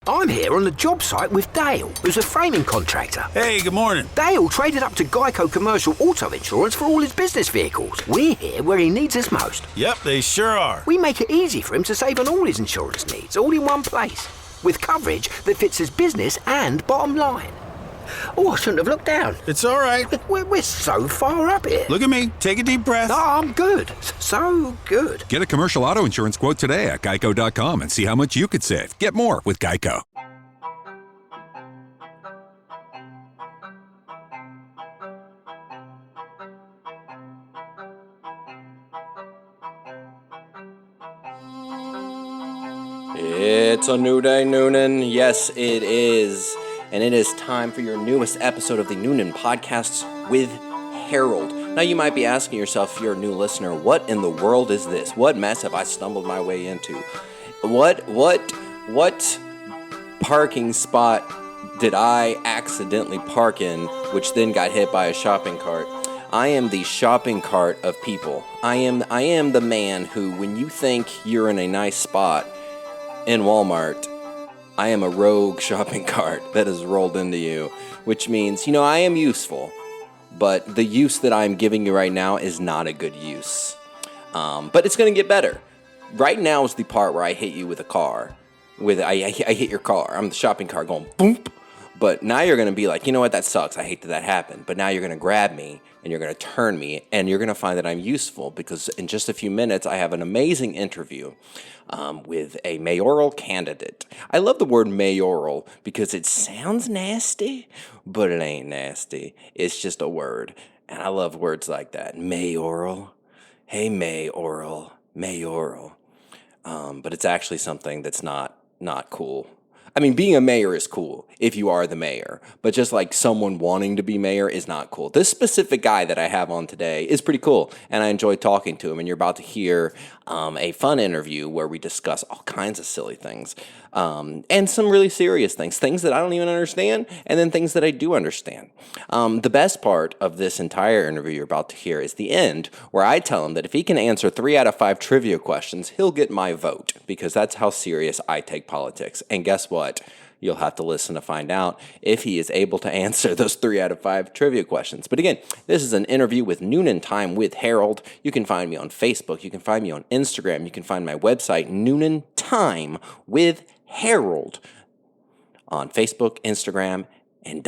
I'm here on the job site with Dale, who's a framing contractor. Hey, good morning. Dale traded up to Geico Commercial Auto Insurance for all his business vehicles. We're here where he needs us most. Yep, they sure are. We make it easy for him to save on all his insurance needs, all in one place, with coverage that fits his business and bottom line. Oh, I shouldn't have looked down. It's all right. We're so far up here. Look at me. Take a deep breath. Oh, I'm good. So good. Get a commercial auto insurance quote today at geico.com and see how much you could save. Get more with Geico. It's a new day, Newnan. Yes, it is. And it is time for your newest episode of the Newnan Podcasts with Harold. Now, you might be asking yourself, if you're a new listener, what in the world is this? What mess have I stumbled my way into? What parking spot did I accidentally park in, which then got hit by a shopping cart? I am the shopping cart of people. I am the man who, when you think you're in a nice spot in Walmart, I am a rogue shopping cart that has rolled into you, which means, I am useful, but the use that I'm giving you right now is not a good use. But it's going to get better. Right now is the part where I hit you with a car. I hit your car. I'm the shopping cart going boom. But now you're going to be like, you know what, that sucks. I hate that happened. But now you're going to grab me and you're going to turn me and you're going to find that I'm useful because in just a few minutes I have an amazing interview with a mayoral candidate. I love the word mayoral because it sounds nasty, but it ain't nasty. It's just a word. And I love words like that. Mayoral. Hey, mayoral. But it's actually something that's not cool. I mean, being a mayor is cool if you are the mayor, but just like someone wanting to be mayor is not cool. This specific guy that I have on today is pretty cool, and I enjoyed talking to him, and you're about to hear a fun interview where we discuss all kinds of silly things and some really serious things that I don't even understand, and then things that I do understand. The best part of this entire interview you're about to hear is the end, where I tell him that if he can answer 3 out of 5 trivia questions, he'll get my vote, because that's how serious I take politics. And guess what? You'll have to listen to find out if he is able to answer those 3 out of 5 trivia questions. But again, this is an interview with Newnan Time with Harold. You can find me on Facebook. You can find me on Instagram. You can find my website, Newnan Time with Harold, on Facebook, Instagram, and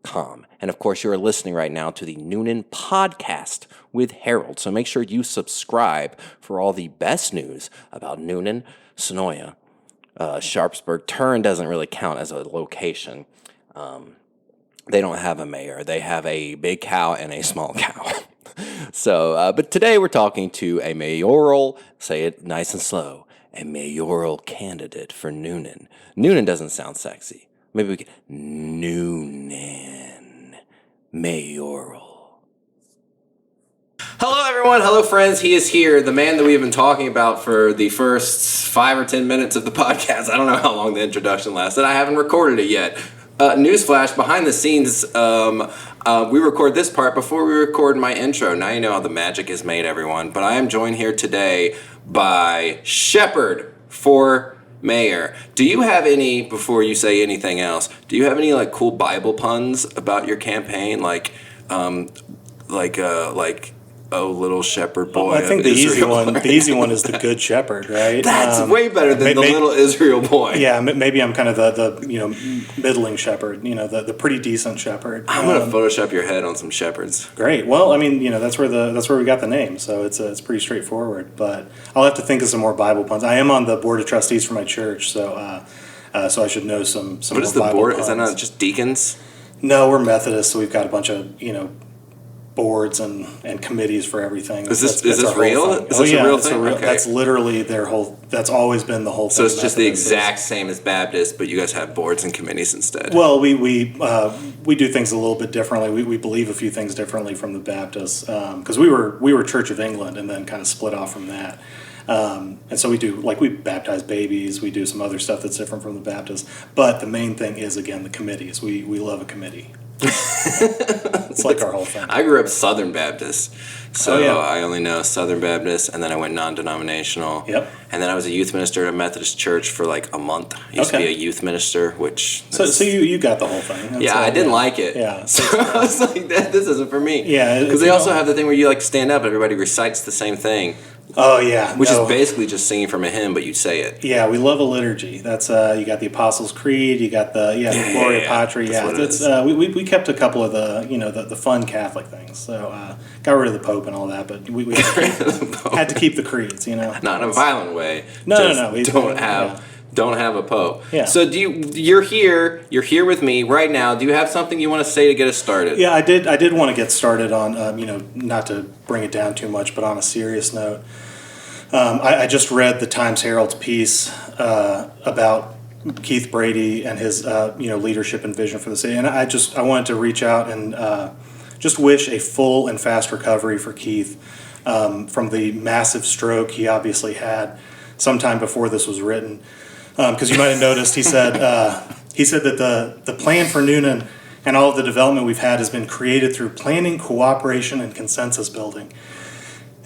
.com. And of course, you're listening right now to the Newnan Podcast with Harold. So make sure you subscribe for all the best news about Newnan, Sonoya, Sharpsburg. Turin doesn't really count as a location. They don't have a mayor. They have a big cow and a small cow. So, but today we're talking to a mayoral, say it nice and slow, a mayoral candidate for Newnan. Newnan doesn't sound sexy. Maybe we could, Newnan, mayoral. Hello, everyone. Hello, friends. He is here, the man that we have been talking about for the first 5 or 10 minutes of the podcast. I don't know how long the introduction lasted. I haven't recorded it yet. Newsflash, behind the scenes, we record this part before we record my intro. Now you know how the magic is made, everyone. But I am joined here today by Shepherd for Mayor. Do you have any, before you say anything else, do you have any cool Bible puns about your campaign? Oh, little shepherd boy. Well, I think the easy one is the good shepherd, right? That's way better than the little Israel boy. Yeah, maybe I'm kind of the middling shepherd, the pretty decent shepherd. I'm gonna Photoshop your head on some shepherds. Great. Well, I mean, that's where we got the name, so it's pretty straightforward. But I'll have to think of some more Bible puns. I am on the board of trustees for my church, so I should know some. What is the Bible board? puns. Is that not just deacons? No, we're Methodists, so we've got a bunch of boards and committees for everything. Is this real? Is this a real thing? Okay. That's literally their whole. That's always been the whole thing. So it's just the exact same as Baptist, but you guys have boards and committees instead. Well, we do things a little bit differently. We believe a few things differently from the Baptists because we were Church of England and then kind of split off from that. And so we baptize babies. We do some other stuff that's different from the Baptists. But the main thing is, again, the committees. We love a committee. It's like our whole thing. I grew up Southern Baptist, so Oh, yeah. I only know Southern Baptist, and then I went non-denominational. Yep. And then I was a youth minister at a Methodist church for like a month. I used to be a youth minister, which... So you got the whole thing. That's Yeah, I didn't like it. Yeah. So I was like, this isn't for me. Yeah, Because they also have the thing where you like stand up and everybody recites the same thing, Oh yeah. which no. is basically just singing from a hymn, but you say it. Yeah, we love a liturgy. That's you got the Apostles' Creed, you got the the Gloria Patri. That's what it It's we kept a couple of the fun Catholic things. So got rid of the Pope and all that, but we had to keep the creeds. Not in a violent way. No, Just no. Don't have a pope. Yeah. So you're here with me right now. Do you have something you want to say to get us started? Yeah, I did want to get started on not to bring it down too much, but on a serious note. I just read the Times Herald's piece about Keith Brady and his leadership and vision for the city, and I wanted to reach out and just wish a full and fast recovery for Keith from the massive stroke he obviously had sometime before this was written. Because you might have noticed, he said that the plan for Newnan and all of the development we've had has been created through planning, cooperation, and consensus building.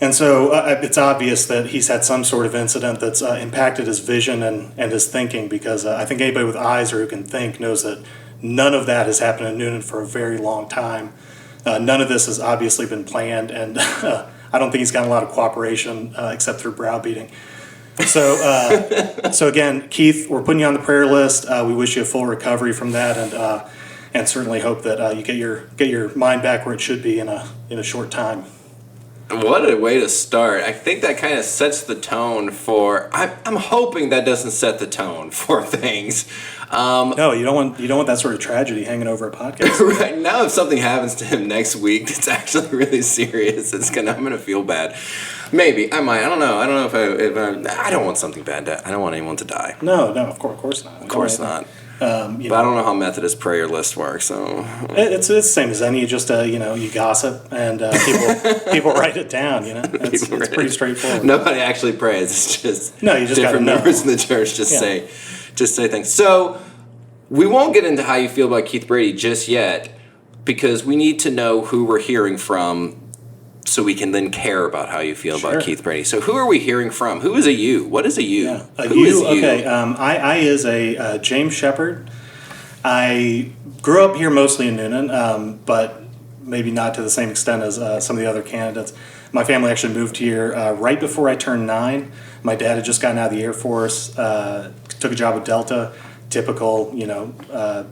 And so it's obvious that he's had some sort of incident that's impacted his vision and his thinking, because I think anybody with eyes or who can think knows that none of that has happened in Newnan for a very long time. None of this has obviously been planned, and I don't think he's gotten a lot of cooperation except through browbeating. So again, Keith, we're putting you on the prayer list. We wish you a full recovery from that, and certainly hope that you get your mind back where it should be in a short time. What a way to start. I think that kind of sets the tone for... I'm hoping that doesn't set the tone for things. No, you don't want that sort of tragedy hanging over a podcast. Right now, if something happens to him next week that's actually really serious, I'm gonna feel bad. Maybe I might. I don't know. I don't know if I don't want something bad. I don't want anyone to die. No, of course not. Of course not. But I don't know how Methodist prayer list works. So it's the same as any. You just you gossip and people write it down. It's pretty straightforward. Nobody actually prays. It's just no. You just different members in the church say things. So we won't get into how you feel about Keith Brady just yet, because we need to know who we're hearing from, so we can then care about how you feel about Keith Brady. So who are we hearing from? Who is a you? What is a you? Yeah. Who is you? Okay. I is a James Shepherd. I grew up here mostly in Newnan, but maybe not to the same extent as some of the other candidates. My family actually moved here right before I turned 9. My dad had just gotten out of the Air Force, took a job with Delta. Typical,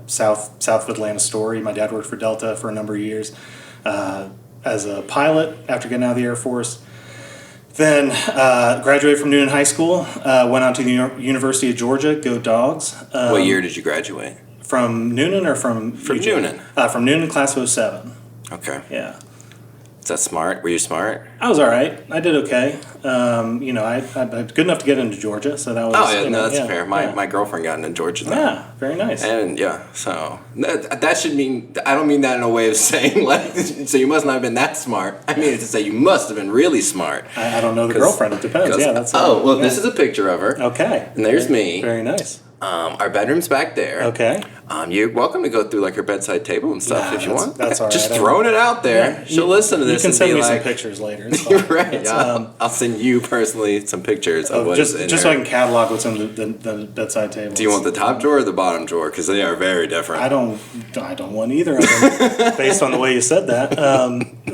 south of Atlanta story. My dad worked for Delta for a number of years. As a pilot after getting out of the Air Force. Then graduated from Newnan High School, went on to the University of Georgia, go Dogs. What year did you graduate? From Newnan or from Newnan? From Newnan, class of 07. Okay. Yeah. Is that smart? Were you smart? I was all right. I did okay. I'm good enough to get into Georgia, so that was... Oh, yeah, that's fair. My girlfriend got into Georgia, though. Yeah, very nice. And, so that should mean... I don't mean that in a way of saying, so you must not have been that smart. I mean it to say you must have been really smart. I don't know the girlfriend. It depends. Yeah, that's... This is a picture of her. Okay. And there's me. Very nice. Our bedroom's back there. Okay. You're welcome to go through her bedside table and stuff if you want. That's all right. Just throwing it out there. Yeah, She'll listen to this. You can send me some pictures later. You're right. I'll send you personally some pictures of what is in just her. so I can catalog what's on the bedside table. Do you want the top drawer or the bottom drawer? Because they are very different. I don't want either of them, based on the way you said that.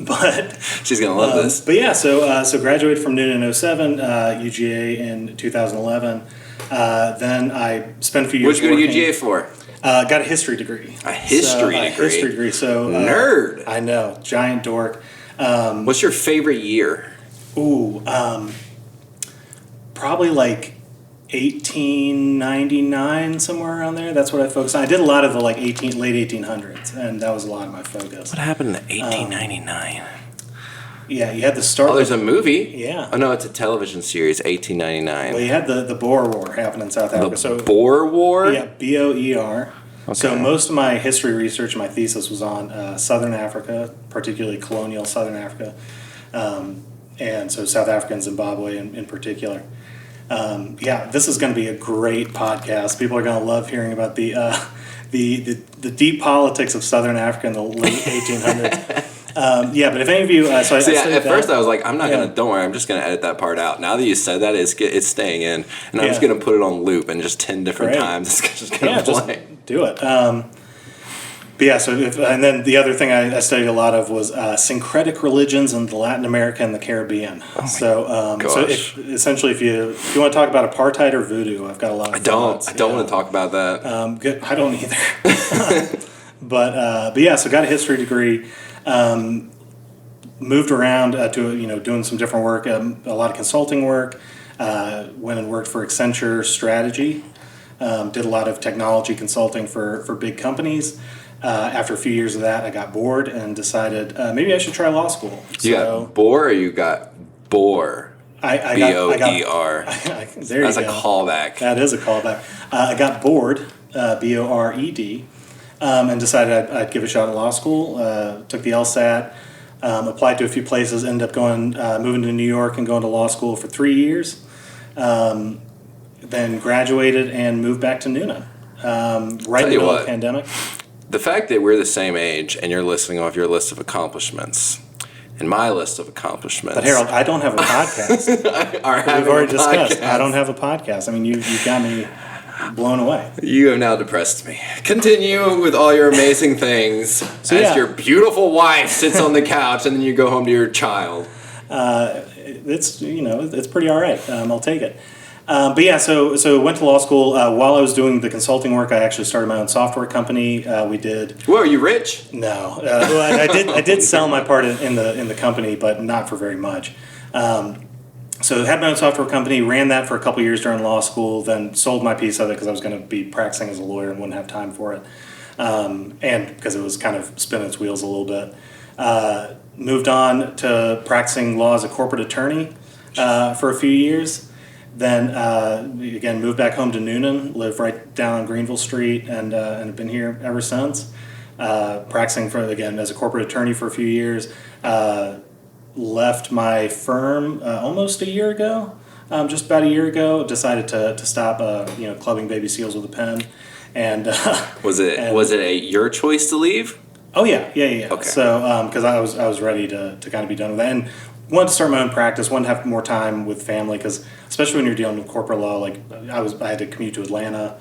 But she's gonna love this. But yeah, so graduated from Newnan in 07, UGA in 2011. Then I spent a few years. What'd you go to UGA for? Got a history degree. A history degree. So nerd. I know, giant dork. What's your favorite year? Ooh, probably like 1899, somewhere around there. That's what I focused on. I did a lot of the late 1800s, and that was a lot of my focus. What happened in 1899? Yeah, you had the start. Oh, there's a movie. Yeah. Oh no, it's a television series. 1899. Well, you had the Boer War happen in South Africa. The Boer War. Yeah, BOER. Okay. So most of my history research, my thesis was on Southern Africa, particularly colonial Southern Africa, and so South Africa and Zimbabwe in particular. This is going to be a great podcast. People are going to love hearing about the the deep politics of Southern Africa in the late 1800s. Yeah, but if any of you, so I See, studied at first that. I was like, I'm not gonna. Don't worry, I'm just gonna edit that part out. Now that you said that, it's staying in, and I'm just gonna put it on loop and just 10 different Great. times. It's just gonna play. Just do it. But yeah, and then the other thing I studied a lot of was syncretic religions in Latin America and the Caribbean. So essentially, if you want to talk about apartheid or voodoo, I've got a lot of thoughts. I don't want to talk about that. Good. I don't either. But yeah, so got a history degree. Moved around to doing some different work, a lot of consulting work. Went and worked for Accenture Strategy. Did a lot of technology consulting for big companies. After a few years of that, I got bored and decided maybe I should try law school. You got bore or you got bore? I B-O-E-R. There That's you a go. callback. That is a callback. I got bored, B-O-R-E-D, and decided I'd give a shot at law school. Took the LSAT, applied to a few places, ended up moving to New York and going to law school for 3 years. Then graduated and moved back to Newnan. Right in the middle of the pandemic. The fact that we're the same age and you're listing off your list of accomplishments and my list of accomplishments. But Harold, I don't have a podcast. We've already discussed. I don't have a podcast. I mean, you got me blown away. You have now depressed me. Continue with all your amazing things as your beautiful wife sits on the couch and then you go home to your child. It's pretty all right. I'll take it. But yeah, so went to law school. While I was doing the consulting work, I actually started my own software company. We did. Whoa, are you rich? No, I did sell my part in the company, but not for very much. So had my own software company, ran that for a couple years during law school, then sold my piece of it because I was going to be practicing as a lawyer and wouldn't have time for it, and because it was kind of spinning its wheels a little bit. Moved on to practicing law as a corporate attorney for a few years. Then again, moved back home to Newnan, live right down on Greenville Street, and have been here ever since. Practicing as a corporate attorney for a few years. Left my firm almost a year ago, just about a year ago. Decided to stop, clubbing baby seals with a pen. And was it your choice to leave? Oh yeah. Okay. So because I was ready to kind of be done with that, and wanted to start my own practice, wanted to have more time with family, because especially when you're dealing with corporate law, like I had to commute to Atlanta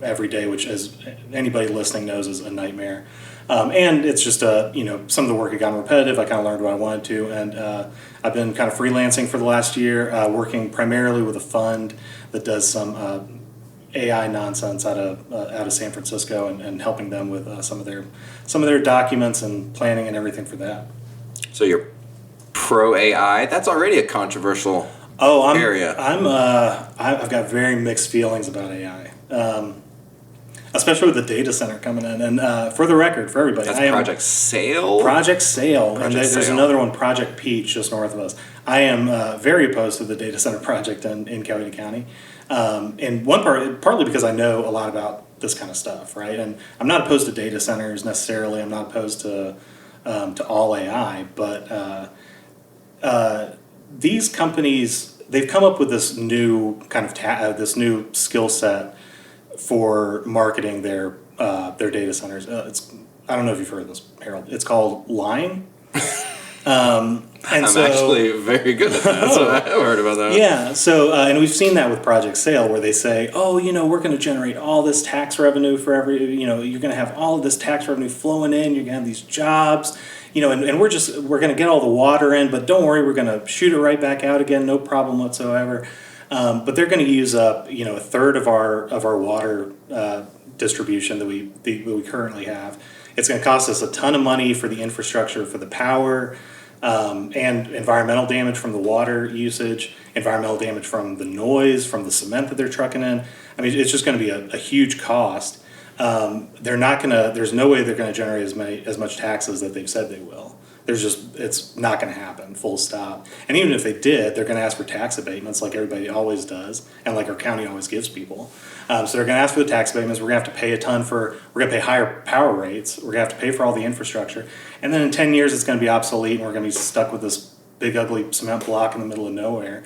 every day, which, as anybody listening knows, is a nightmare. And it's just some of the work had gotten repetitive. I kind of learned what I wanted to, and I've been kind of freelancing for the last year, working primarily with a fund that does some AI nonsense out of San Francisco, and helping them with some of their documents and planning and everything for that. So you're pro AI. That's already a controversial area. I've got very mixed feelings about AI, especially with the data center coming in. And for the record, for everybody, that's Project Sail. And there's another one, Project Peach, just north of us. I am very opposed to the data center project in Coweta County. In one partly because I know a lot about this kind of stuff, right? And I'm not opposed to data centers necessarily. I'm not opposed to all AI, but these companies, they've come up with this new kind of this new skill set for marketing their data centers. I don't know if you've heard of this, Harold. It's called lying. I'm actually very good at that, so I've heard about that. Yeah, so and we've seen that with Project Sail, where they say, we're going to generate all this tax revenue for you're going to have all of this tax revenue flowing in, you're going to have these jobs, and we're going to get all the water in, but don't worry, we're going to shoot it right back out again, no problem whatsoever. But they're going to use up, a third of our water distribution that we currently have. It's going to cost us a ton of money for the infrastructure, for the power, and environmental damage from the water usage, environmental damage from the noise, from the cement that they're trucking in. I mean, it's just going to be a huge cost. There's no way they're going to generate as much taxes that they've said they will. It's not going to happen, full stop. And even if they did, they're going to ask for tax abatements like everybody always does, and like our county always gives people. So they're going to ask for the tax abatements. We're going to have to pay we're going to pay higher power rates. We're going to have to pay for all the infrastructure. And then in 10 years, it's going to be obsolete, and we're going to be stuck with this big, ugly cement block in the middle of nowhere,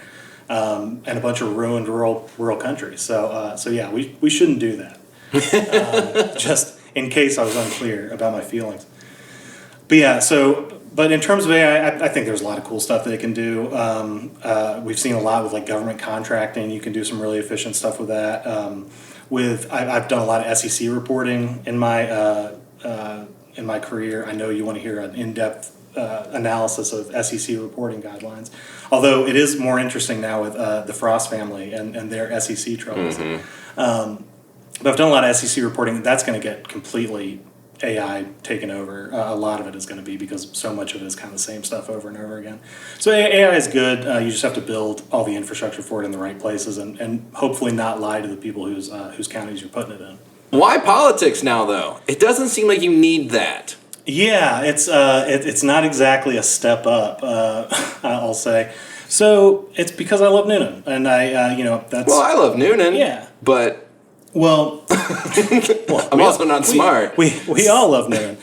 and a bunch of ruined rural country. So yeah, we shouldn't do that. just in case I was unclear about my feelings. But yeah, but in terms of AI, I think there's a lot of cool stuff that it can do. We've seen a lot with like government contracting. You can do some really efficient stuff with that. I've done a lot of SEC reporting in my career. I know you want to hear an in-depth analysis of SEC reporting guidelines. Although it is more interesting now with the Frost family and their SEC troubles. But I've done a lot of SEC reporting. That's going to get completely AI taken over. A lot of it is going to be because so much of it is kind of the same stuff over and over again. So AI is good. You just have to build all the infrastructure for it in the right places and hopefully not lie to the people whose counties you're putting it in. Why politics now, though? It doesn't seem like you need that. Yeah, it's not exactly a step up, I'll say. So it's because I love Newnan, and that's. Well, I love Newnan. Yeah, but well, I'm also not smart. We all love Newnan.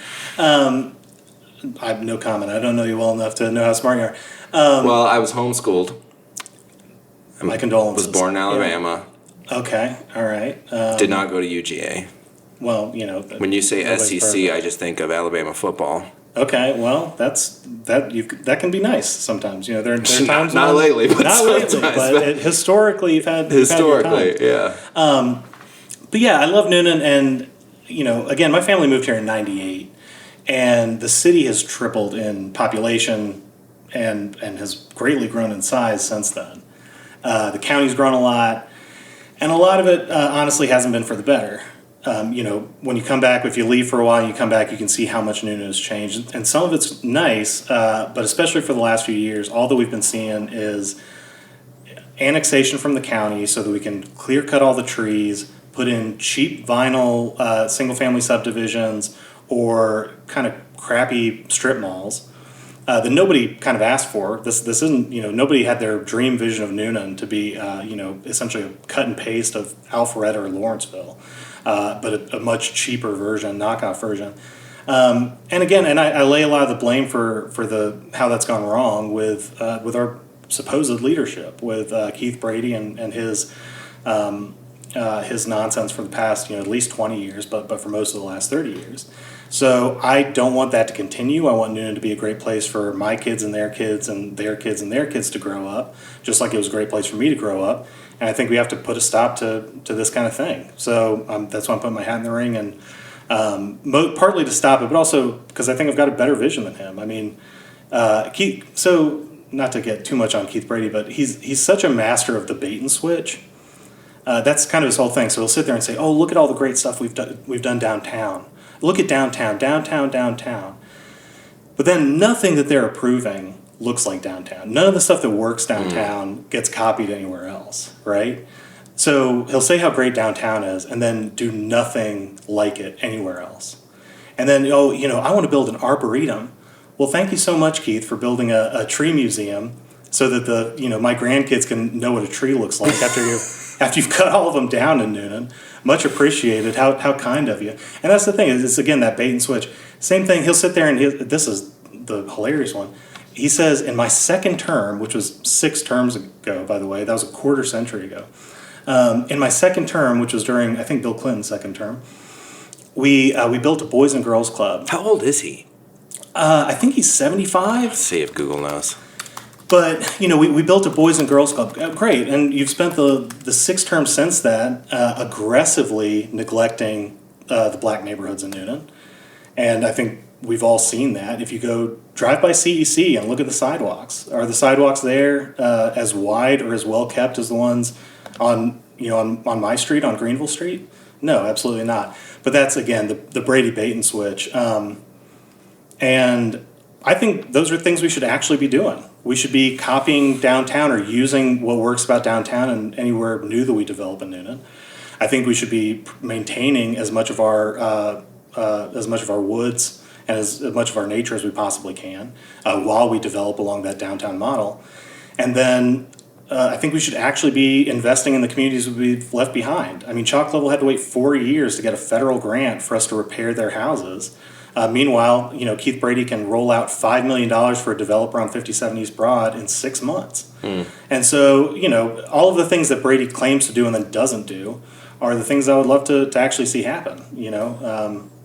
I have no comment. I don't know you well enough to know how smart you are. Well, I was homeschooled. My condolences. Was born in Alabama. Yeah. Okay, all right. Did not go to UGA. Well, when you say SEC, perfect. I just think of Alabama football. Okay, well, that can be nice sometimes. There are times not lately, but not lately, but historically you've had your times. Yeah. But yeah, I love Newnan, and again, my family moved here in '98, and the city has tripled in population, and has greatly grown in size since then. The county's grown a lot, and a lot of it honestly hasn't been for the better. When you come back, if you leave for a while and you come back, you can see how much Newnan has changed. And some of it's nice, but especially for the last few years, all that we've been seeing is annexation from the county so that we can clear cut all the trees, put in cheap vinyl single-family subdivisions or kind of crappy strip malls that nobody kind of asked for. This isn't, nobody had their dream vision of Newnan to be, essentially a cut and paste of Alpharetta or Lawrenceville. But a much cheaper version, knockoff version. And again, I lay a lot of the blame for how that's gone wrong with our supposed leadership, with Keith Brady and his nonsense for the past at least 20 years, but for most of the last 30 years. So I don't want that to continue. I want Newnan to be a great place for my kids and their kids and their kids and their kids to grow up, just like it was a great place for me to grow up. And I think we have to put a stop to this kind of thing. So that's why I'm putting my hat in the ring, and partly to stop it, but also because I think I've got a better vision than him. I mean, Keith. So not to get too much on Keith Brady, but he's such a master of the bait and switch. That's kind of his whole thing. So he'll sit there and say, "Oh, look at all the great stuff we've done downtown. Look at downtown." But then nothing that they're approving looks like downtown. None of the stuff that works downtown gets copied anywhere else, right? So he'll say how great downtown is and then do nothing like it anywhere else. And then, I want to build an arboretum. Well, thank you so much, Keith, for building a tree museum so that my grandkids can know what a tree looks like after you've cut all of them down in Newnan. Much appreciated. How kind of you. And that's the thing, it's again that bait and switch. Same thing, he'll sit there and this is the hilarious one. He says, in my second term, which was 6 terms ago, by the way, that was a quarter century ago. In my second term, which was during, I think, Bill Clinton's second term, we built a Boys and Girls Club. How old is he? I think he's 75. Let's see if Google knows. But, we built a Boys and Girls Club. Great. And you've spent the 6 terms since that aggressively neglecting the black neighborhoods in Newnan. And I think we've all seen that. If you go drive by CEC and look at the sidewalks, are the sidewalks there as wide or as well kept as the ones on my street, on Greenville Street? No, absolutely not. But that's, again, the Brady bait and switch. And I think those are things we should actually be doing. We should be copying downtown or using what works about downtown and anywhere new that we develop in Newnan. I think we should be maintaining as much of our woods and as much of our nature as we possibly can while we develop along that downtown model. And then I think we should actually be investing in the communities we've left behind. I mean, Chalk Level had to wait 4 years to get a federal grant for us to repair their houses. Meanwhile, Keith Brady can roll out $5 million for a developer on 57 East Broad in 6 months. And so, all of the things that Brady claims to do and then doesn't do, are the things I would love to actually see happen.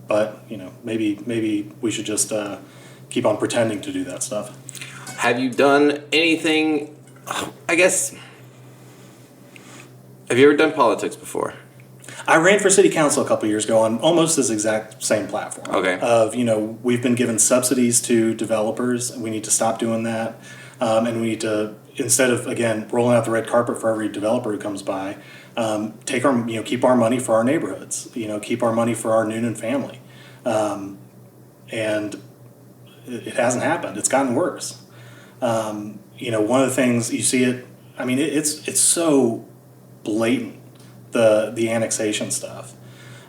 But maybe we should just keep on pretending to do that stuff. Have you done anything? I guess. Have you ever done politics before? I ran for city council a couple years ago on almost this exact same platform. Okay. We've been given subsidies to developers. We need to stop doing that. And we need to, instead of, again, rolling out the red carpet for every developer who comes by, keep our money for our neighborhoods, keep our money for our Newnan family. And it hasn't happened. It's gotten worse. One of the things you see it's so blatant, the annexation stuff.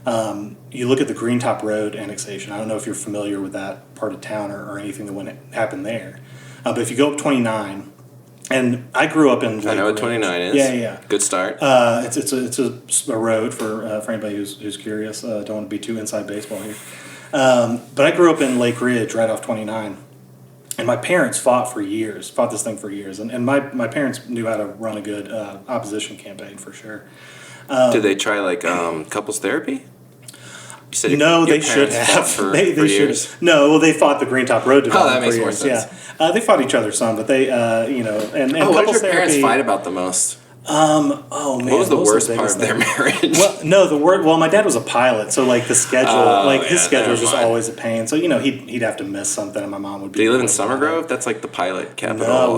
You look at the Greentop Road annexation. I don't know if you're familiar with that part of town or anything that happened there. But if you go up 29, and I grew up in Lake I know what Ridge. 29 is. Yeah. Good start. It's a road for anybody who's curious. Don't want to be too inside baseball here. But I grew up in Lake Ridge, right off 29. And my parents fought this thing for years. And my parents knew how to run a good opposition campaign for sure. Did they try couples therapy? You said No, your they should parents have. fought for They years. should. No, well, they fought the Greentop Road development that makes for more years. sense. Yeah, they fought each other some, but they, and What did couples your parents therapy. fight about the most? Oh man, What was the worst part biggest of their thing? marriage? Well, my dad was a pilot, so the schedule, his yeah, schedule was never just mind. always a pain. So he'd have to miss something, and my mom would be. Do you live in annoyed Summer about it. Grove? That's like the pilot capital. No,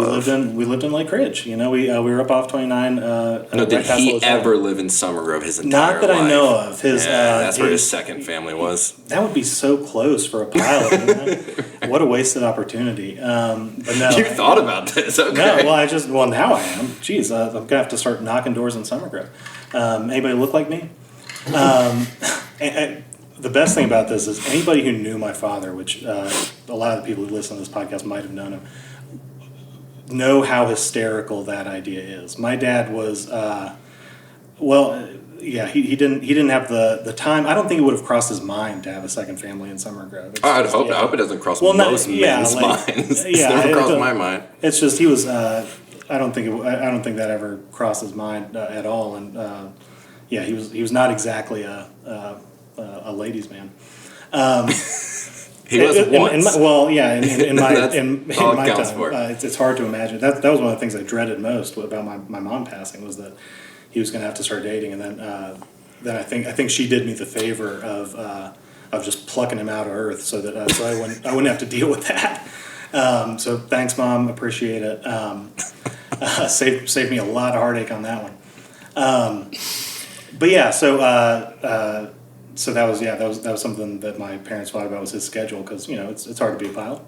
we lived in Lake Ridge. We were up off 29. No, right did past he Little ever Town. live in Summer Grove his entire Not that life? I know of. That's where his his- second family was. That would be so close for a pilot. What a wasted opportunity. But no, You thought about this, okay. No, now I am. Jeez, I'm going to have to start knocking doors in Summer Grove. Anybody look like me? And the best thing about this is anybody who knew my father, which a lot of the people who listen to this podcast might have known him, know how hysterical that idea is. My dad was, he didn't have the time. I don't think it would have crossed his mind to have a second family in Summer Grove. I hope it doesn't cross most men's minds. It's never crossed my mind. It's just he was. I don't think that ever crossed his mind at all. And he was not exactly a ladies' man. He was once. In my That's in all it my counts time, for. it's hard to imagine. That was one of the things I dreaded most about my mom passing, was that he was going to have to start dating, and then I think she did me the favor of just plucking him out of earth so that so I wouldn't have to deal with that. So thanks, Mom, appreciate it. Saved me a lot of heartache on that one. So that was something that my parents fought about, was his schedule, because it's hard to be a pilot.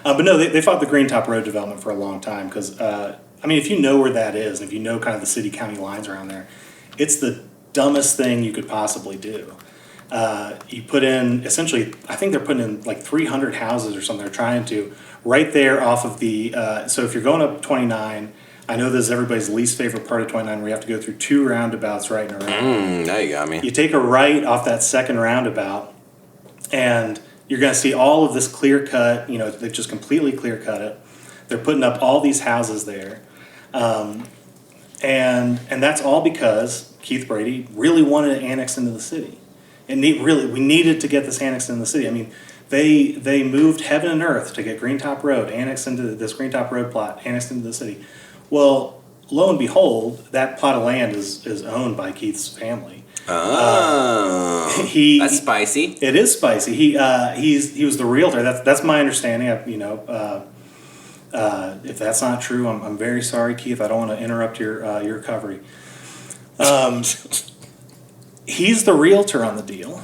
But no, they fought the Greentop Road development for a long time, because if you know where that is, and if you know kind of the city-county lines around there, it's the dumbest thing you could possibly do. You put in, essentially, I think they're putting in like 300 houses or something. They're trying to, right there off of the, so if you're going up 29, I know this is everybody's least favorite part of 29, where you have to go through two roundabouts right in a row. Now you got me. You take a right off that second roundabout, and you're going to see all of this clear cut, they just completely clear cut it. They're putting up all these houses there. And that's all because Keith Brady really wanted to annex into the city. And we needed to get this annexed into the city. They moved heaven and earth to get Greentop Road annexed into this Greentop Road plot, annexed into the city. Well, lo and behold, that plot of land is owned by Keith's family. Oh, that's spicy. It is spicy. He was the realtor. That's my understanding. If that's not true, I'm very sorry, Keith. I don't want to interrupt your recovery. He's the realtor on the deal,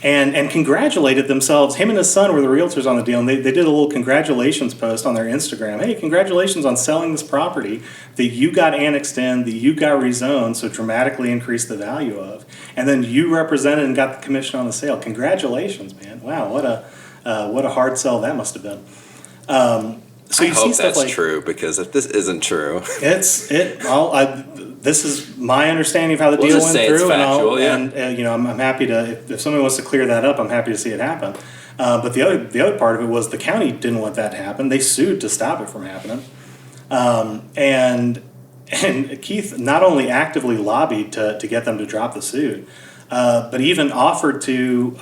and congratulated themselves. Him and his son were the realtors on the deal, and they did a little congratulations post on their Instagram. Hey, congratulations on selling this property that you got annexed in, that you got rezoned, so dramatically increased the value of, and then you represented and got the commission on the sale. Congratulations, man! Wow, what a hard sell that must have been. So you I see hope stuff that's true, because if this isn't true, this is my understanding of how the deal just went say it's through, factual, and I'm happy to, if somebody wants to clear that up, I'm happy to see it happen. But the other part of it was the county didn't want that to happen. They sued to stop it from happening, and And Keith not only actively lobbied to get them to drop the suit, but even offered to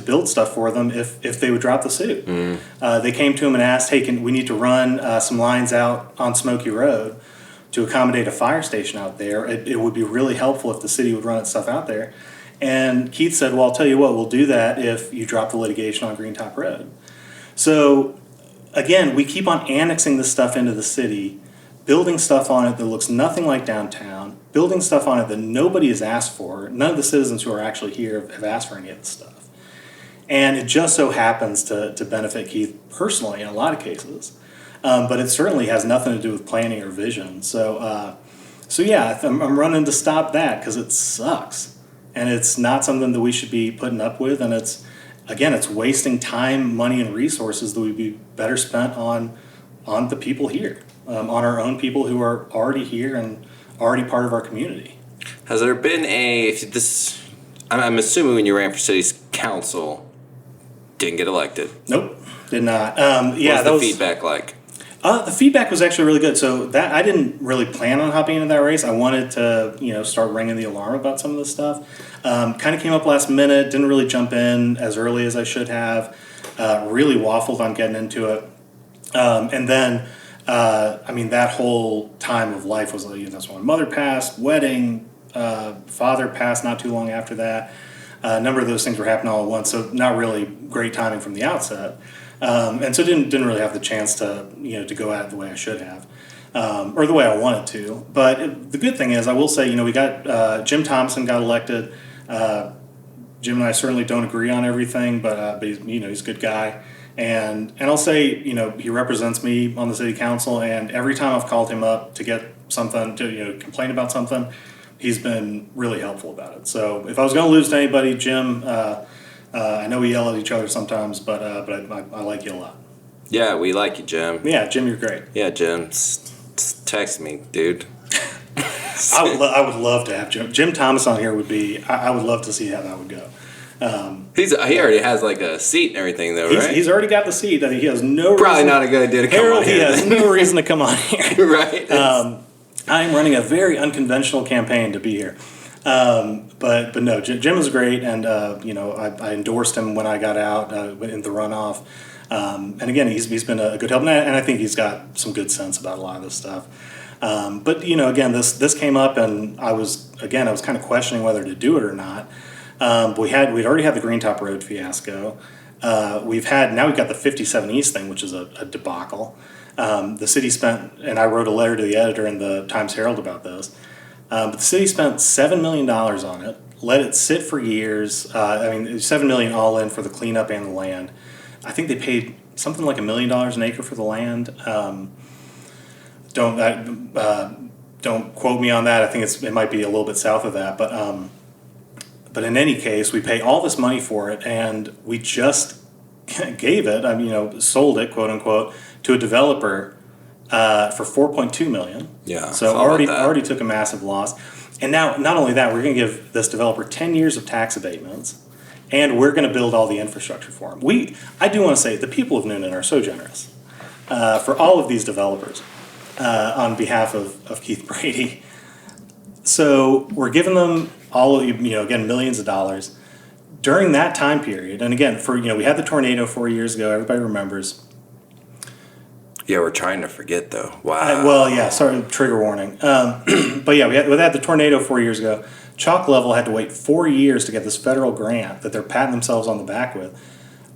build stuff for them if they would drop the suit. They came to him and asked, "Hey, we need to run some lines out on Smoky Road to accommodate a fire station out there. It would be really helpful if the city would run its stuff out there." And Keith said, "Well, I'll tell you what, we'll do that if you drop the litigation on Greentop Road." So again, we keep on annexing this stuff into the city, building stuff on it that looks nothing like downtown, building stuff on it that nobody has asked for. None of the citizens who are actually here have asked for any of this stuff. And it just so happens to benefit Keith personally in a lot of cases. But it certainly has nothing to do with planning or vision. So yeah, I'm running to stop that because it sucks. And it's not something that we should be putting up with. And it's wasting time, money, and resources that would be better spent on the people here. On our own people who are already here and already part of our community. Has there been I'm assuming when you ran for city council, didn't get elected. Nope, did not. What was the feedback like? The feedback was actually really good. So that I didn't really plan on hopping into that race. I wanted to, start ringing the alarm about some of this stuff. Kind of came up last minute. Didn't really jump in as early as I should have. Really waffled on getting into it, and then. That whole time of life was that's when my mother passed, wedding, father passed not too long after that. A number of those things were happening all at once, so not really great timing from the outset. And so didn't really have the chance to to go at it the way I should have, or the way I wanted to. But the good thing is, I will say, we got Jim Thompson got elected. Jim and I certainly don't agree on everything, but he's he's a good guy. And I'll say, he represents me on the city council, and every time I've called him up to get something, to complain about something, he's been really helpful about it. So if I was going to lose to anybody, Jim, I know we yell at each other sometimes, but I like you a lot. Yeah, we like you, Jim. Yeah, Jim, you're great. Yeah, Jim, text me, dude. I would love to have Jim Thomas on here. I would love to see how that would go. He already has like a seat and everything though, right? He's already got the seat. He has no probably reason, not a good idea to come Harold, on here. He has no reason to come on here. Right. I am running a very unconventional campaign to be here. But no, Jim is great, and I endorsed him when I got out in the runoff. And again, he's been a good help, and I think he's got some good sense about a lot of this stuff. But again, this came up, and I was kind of questioning whether to do it or not. We'd already had the Greentop Road fiasco. We've got the 57 East thing, which is a debacle. The city spent, and I wrote a letter to the editor in the Times-Herald about this. But the city spent $7 million on it, let it sit for years. $7 million all in for the cleanup and the land. I think they paid something like $1 million an acre for the land. Don't quote me on that. I think it might be a little bit south of that, but in any case, we pay all this money for it, and we just gave it. Sold it, quote unquote, to a developer for $4.2 million. Yeah. So already took a massive loss, and now not only that, we're going to give this developer 10 years of tax abatements, and we're going to build all the infrastructure for them. I do want to say the people of Newnan are so generous for all of these developers on behalf of Keith Brady. So we're giving them all, again, millions of dollars during that time period. And again, we had the tornado 4 years ago. Everybody remembers. Yeah, we're trying to forget though. Wow. Sorry, trigger warning. But yeah, we had the tornado 4 years ago. Chalk Level had to wait 4 years to get this federal grant that they're patting themselves on the back with.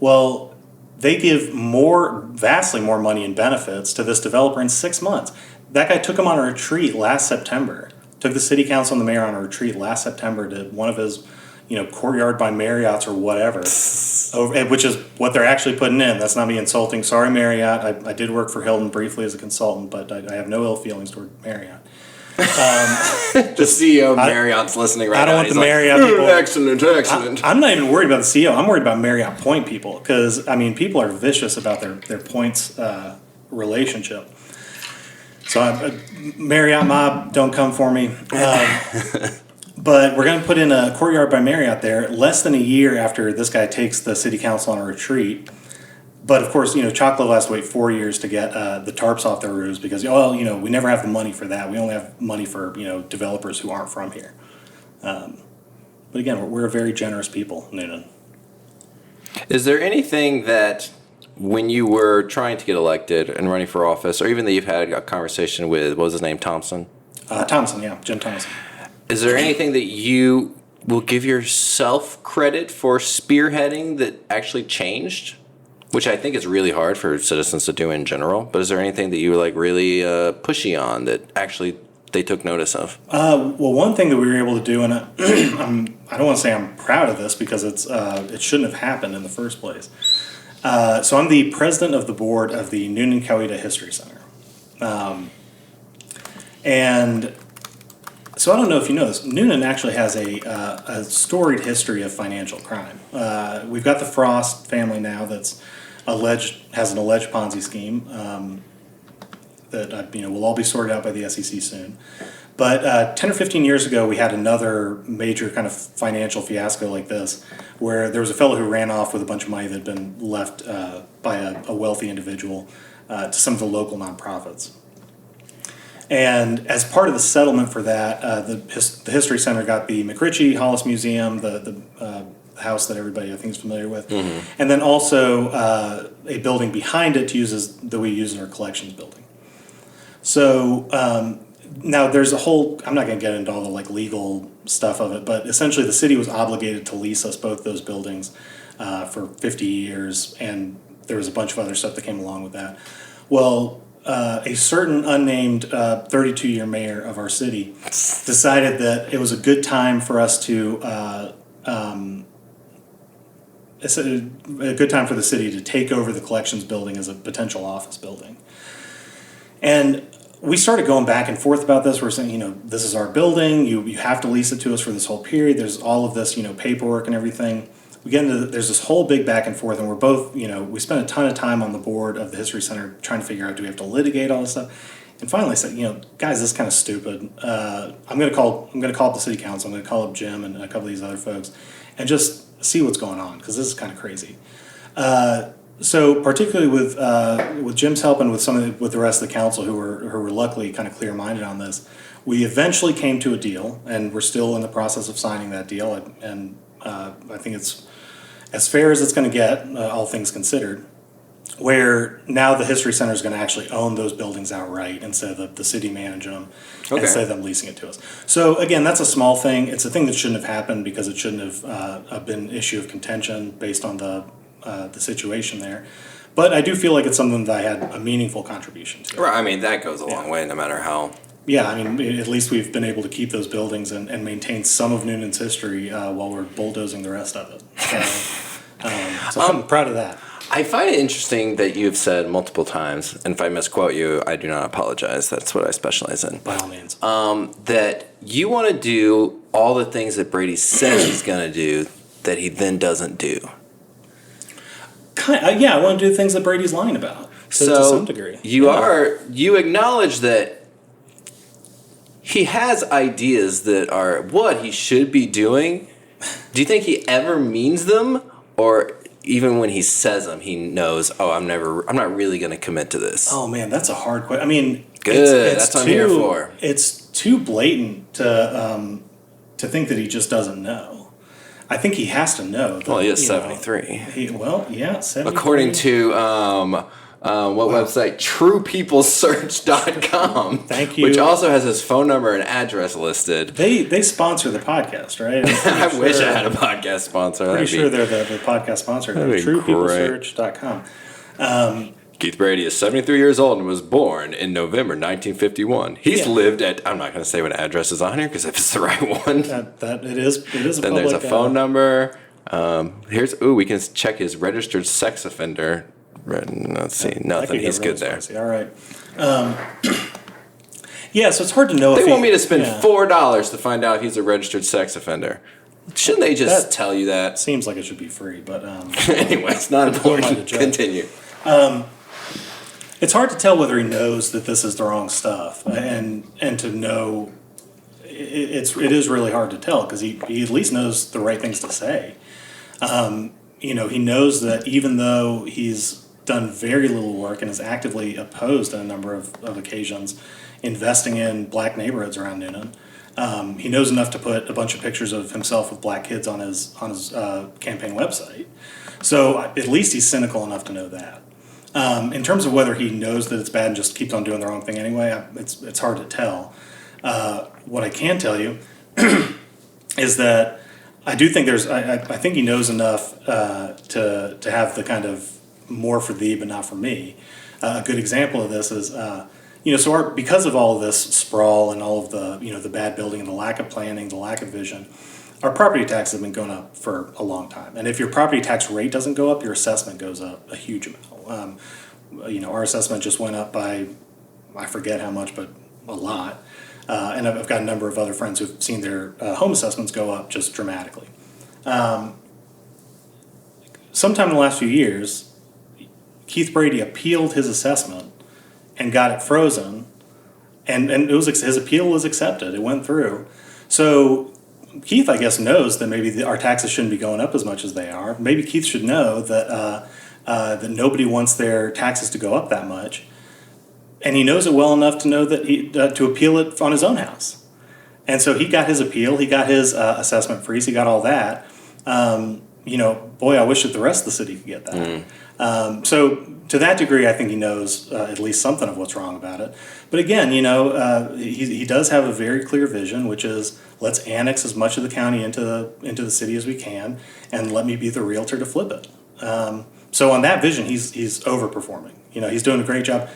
Well, they give vastly more money and benefits to this developer in 6 months. That guy took him on a retreat last September. Took the city council and the mayor on a retreat last September to one of his, Courtyard by Marriott's or whatever, which is what they're actually putting in. That's not me insulting. Sorry, Marriott. I did work for Hilton briefly as a consultant, but I have no ill feelings toward Marriott. The CEO of Marriott's listening right now. I don't want the Marriott people. Excellent. I'm not even worried about the CEO. I'm worried about Marriott Point people because, people are vicious about their points relationship. So Marriott mob, don't come for me. But we're going to put in a Courtyard by Marriott there less than a year after this guy takes the city council on a retreat. But of course, Chocolate has to wait 4 years to get the tarps off their roofs because, we never have the money for that. We only have money for, developers who aren't from here. But again, we're a very generous people, Newnan. Is there anything that when you were trying to get elected and running for office, or even that you've had a conversation with, what was his name, Thompson? Thompson, yeah, Jim Thompson. Is there anything that you will give yourself credit for spearheading that actually changed? Which I think is really hard for citizens to do in general. But is there anything that you were like really pushy on that actually they took notice of? Well, one thing that we were able to do, and I don't want to say I'm proud of this because it shouldn't have happened in the first place. So I'm the president of the board of the Newnan Coweta History Center. And so I don't know if you know this, Newnan actually has a storied history of financial crime. We've got the Frost family now that's has an alleged Ponzi scheme that will all be sorted out by the SEC soon. But 10 or 15 years ago, we had another major kind of financial fiasco like this, where there was a fellow who ran off with a bunch of money that had been left by a wealthy individual to some of the local nonprofits. And as part of the settlement for that, the History Center got the McRitchie Hollis Museum, the house that everybody I think is familiar with, and then also a building behind it that we use in our collections building. So now there's a whole, I'm not going to get into all the legal stuff of it, but essentially the city was obligated to lease us both those buildings for 50 years, and there was a bunch of other stuff that came along with that. Well, a certain unnamed 32-year mayor of our city decided that it was a good time for us to it's a good time for the city to take over the collections building as a potential office building. And we started going back and forth about this. We're saying, this is our building. You have to lease it to us for this whole period. There's all of this, paperwork and everything. We get into there's this whole big back and forth, and we're both, we spent a ton of time on the board of the History Center trying to figure out, do we have to litigate all this stuff? And finally I said, guys, this is kind of stupid. I'm going to call up the city council. I'm going to call up Jim and a couple of these other folks and just see what's going on, because this is kind of crazy. So particularly with Jim's help and with the rest of the council who were luckily kind of clear-minded on this, we eventually came to a deal, and we're still in the process of signing that deal. And I think it's as fair as it's going to get, all things considered, where now the History Center is going to actually own those buildings outright instead of the city manage them, instead of them leasing it to us. So again, that's a small thing. It's a thing that shouldn't have happened because it shouldn't have been an issue of contention based on the situation there. But I do feel like it's something that I had a meaningful contribution to. Right, I mean, that goes a long way no matter how. Yeah, I mean, at least we've been able to keep those buildings and maintain some of Newnan's history while we're bulldozing the rest of it. So I'm proud of that. I find it interesting that you've said multiple times, and if I misquote you, I do not apologize. That's what I specialize in. By all means. That you want to do all the things that Brady says he's going to do that he then doesn't do. Yeah, I want to do things that Brady's lying about to some degree. You acknowledge that he has ideas that are what he should be doing. Do you think he ever means them, or even when he says them, he knows, I'm not really going to commit to this? Oh man, that's a hard question. I mean, good. That's what I'm here for. It's too blatant to think that he just doesn't know. I think he has to know. That, he is 73. 73. According to what website? TruePeopleSearch.com. Thank you. Which also has his phone number and address listed. They sponsor the podcast, right? I wish I had a podcast sponsor. Pretty sure they're the podcast sponsor. TruePeopleSearch.com. Keith Brady is 73 years old and was born in November 1951. He's lived at, I'm not going to say what address is on here because if it's the right one. It is a then public, there's a phone number. We can check his registered sex offender. Let's see, nothing. He's good there. All right. So it's hard to know. They want me to spend $4 to find out if he's a registered sex offender. Shouldn't they just tell you that? Seems like it should be free, but anyway, it's not important. Continue. It's hard to tell whether he knows that this is the wrong stuff, and to know it is really hard to tell because he at least knows the right things to say. He knows that even though he's done very little work and is actively opposed on a number of occasions investing in black neighborhoods around Newnan. He knows enough to put a bunch of pictures of himself with black kids on his campaign website. So at least he's cynical enough to know that. In terms of whether he knows that it's bad and just keeps on doing the wrong thing anyway, it's hard to tell. What I can tell you is that I do think I think he knows enough to have the kind of more for thee but not for me. A good example of this is, because of all of this sprawl and all of the, the bad building and the lack of planning, the lack of vision, our property taxes have been going up for a long time. And if your property tax rate doesn't go up, your assessment goes up a huge amount. Our assessment just went up by, I forget how much, but a lot. And I've got a number of other friends who've seen their home assessments go up just dramatically. Sometime in the last few years, Keith Brady appealed his assessment and got it frozen, and his appeal was accepted. It went through. So Keith, I guess, knows that maybe our taxes shouldn't be going up as much as they are. Maybe Keith should know that that nobody wants their taxes to go up that much, and he knows it well enough to know that to appeal it on his own house. And so he got his appeal. He got his assessment freeze. He got all that. Boy, I wish that the rest of the city could get that. So to that degree, I think he knows at least something of what's wrong about it. But again, he does have a very clear vision, which is let's annex as much of the county into the city as we can, and let me be the realtor to flip it. So on that vision, he's overperforming. He's doing a great job.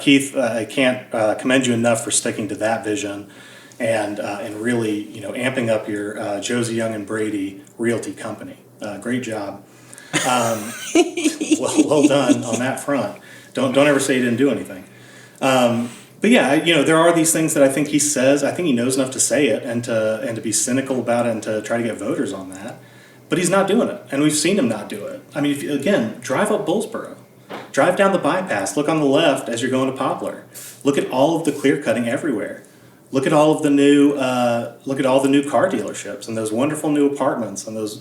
Keith, I can't commend you enough for sticking to that vision and really amping up your Josie Young and Brady Realty Company. Great job. Well done on that front. Don't ever say you didn't do anything. But yeah, there are these things that I think he says. I think he knows enough to say it and to be cynical about it and to try to get voters on that. But he's not doing it, and we've seen him not do it. I mean, drive up Bullsboro, drive down the bypass, look on the left as you're going to Poplar, look at all of the clear cutting everywhere. Look at all of the new car dealerships and those wonderful new apartments and those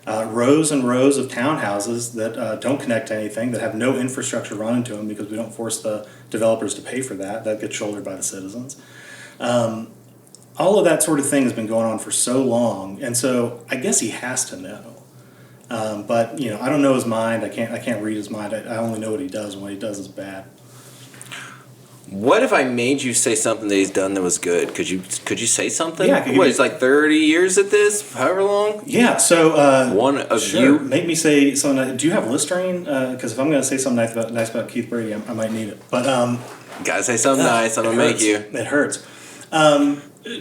rows and rows of townhouses that don't connect to anything, that have no infrastructure run into them because we don't force the developers to pay for that. That gets shouldered by the citizens. All of that sort of thing has been going on for so long, and so I guess he has to know. But I don't know his mind. I can't read his mind. I only know what he does, and what he does is bad. What if I made you say something that he's done that was good? Could you say something? Yeah, he's like 30 years at this, however long? Yeah, so one of sure. you Make me say something. Do you have Listerine? Because if I'm going to say something nice about Keith Brady, I might need it. But gotta say something nice. I'm gonna make you. It hurts.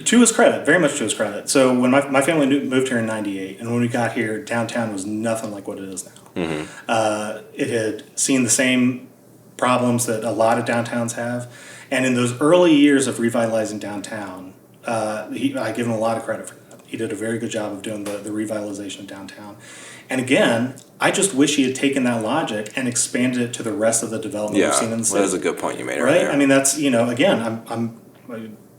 To his credit, very much to his credit. So when my family moved here in '98, and when we got here, downtown was nothing like what it is now. Mm-hmm. It had seen the same problems that a lot of downtowns have, and in those early years of revitalizing downtown, I give him a lot of credit for that. He did a very good job of doing the revitalization of downtown. And again, I just wish he had taken that logic and expanded it to the rest of the development we've seen in the city. That was a good point you made right there. I mean, that's again,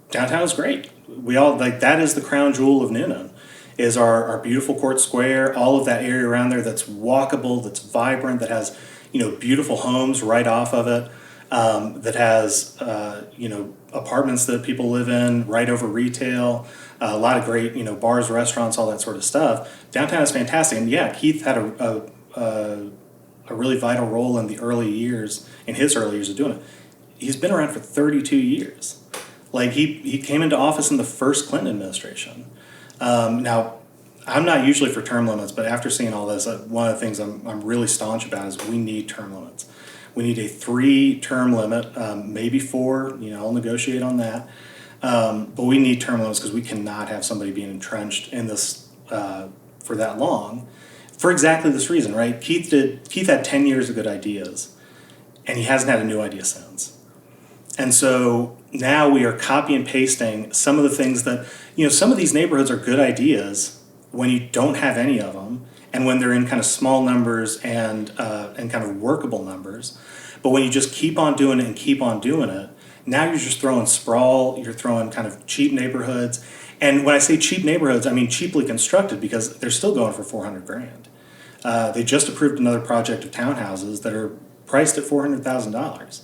downtown is great. We all that is the crown jewel of Newnan, is our beautiful Court Square, all of that area around there that's walkable, that's vibrant, that has beautiful homes right off of it, that has apartments that people live in right over retail, a lot of great bars, restaurants, all that sort of stuff. Downtown is fantastic, and yeah, Keith had a really vital role in his early years of doing it. He's been around for 32 years. Like he came into office in the first Clinton administration. Now, I'm not usually for term limits, but after seeing all this, one of the things I'm really staunch about is we need term limits. We need a 3-term limit, maybe 4. I'll negotiate on that. But we need term limits because we cannot have somebody being entrenched in this for that long, for exactly this reason, right? Keith had 10 years of good ideas, and he hasn't had a new idea since. And so now we are copy and pasting some of the things that some of these neighborhoods are good ideas when you don't have any of them, and when they're in kind of small numbers and kind of workable numbers. But when you just keep on doing it and keep on doing it, now you're just throwing sprawl, you're throwing kind of cheap neighborhoods. And when I say cheap neighborhoods, I mean cheaply constructed, because they're still going for $400,000. They just approved another project of townhouses that are priced at $400,000.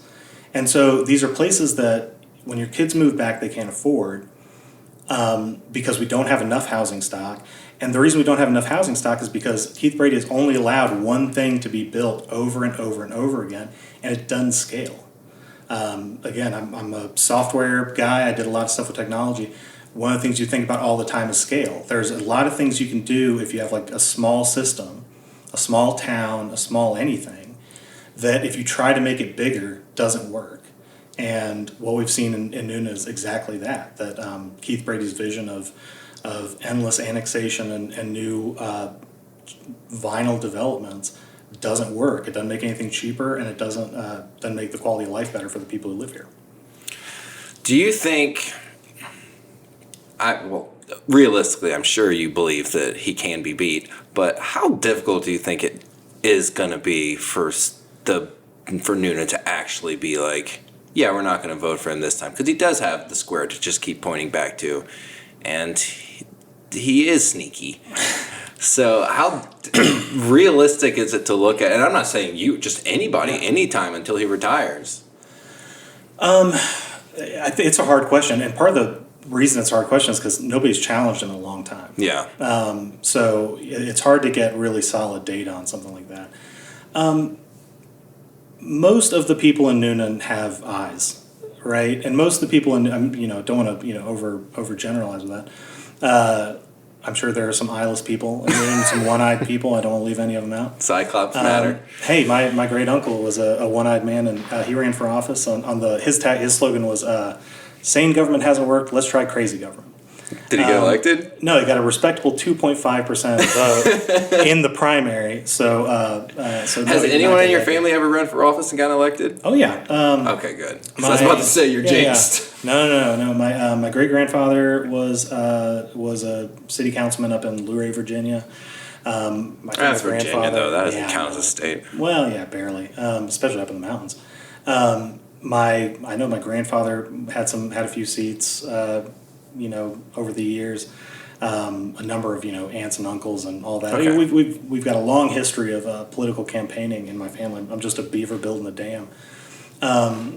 And so these are places that when your kids move back, they can't afford because we don't have enough housing stock. And the reason we don't have enough housing stock is because Keith Brady has only allowed one thing to be built over and over and over again, and it doesn't scale. Again, I'm a software guy. I did a lot of stuff with technology. One of the things you think about all the time is scale. There's a lot of things you can do if you have like a small system, a small town, a small anything, that if you try to make it bigger, doesn't work. And what we've seen in Newnan is exactly that Keith Brady's vision of endless annexation and new vinyl developments doesn't work. It doesn't make anything cheaper, and it doesn't make the quality of life better for the people who live here. Do you think, realistically, I'm sure you believe that he can be beat, but how difficult do you think it is going to be for Newnan to actually be like, yeah, we're not going to vote for him this time? Because he does have the square to just keep pointing back to, and he is sneaky. So how realistic is it to look at, and I'm not saying you, just anybody, anytime until he retires? It's a hard question, and part of the reason it's a hard question is because nobody's challenged him in a long time. Yeah. So it's hard to get really solid data on something like that. Most of the people in Newnan have eyes, right? And most of the people in, don't want to, overgeneralize with that. I'm sure there are some eyeless people in Newnan, some one-eyed people. I don't want to leave any of them out. Cyclops matter. Hey, my great uncle was a one-eyed man, and he ran for office. His slogan was, "Sane government hasn't worked. Let's try crazy government." Did he get elected? No, he got a respectable 2.5% vote in the primary. So, has anyone in your family ever run for office and got elected? Oh yeah. Okay, good. So I was about to say you're jinxed. Yeah. No. My great grandfather was a city councilman up in Luray, Virginia. That's Virginia, though. That doesn't count as a state. Well, yeah, barely, especially up in the mountains. I know my grandfather had a few seats. Over the years, a number of aunts and uncles and all that. Okay. I mean, we've got a long history of political campaigning in my family. I'm just a beaver building a dam.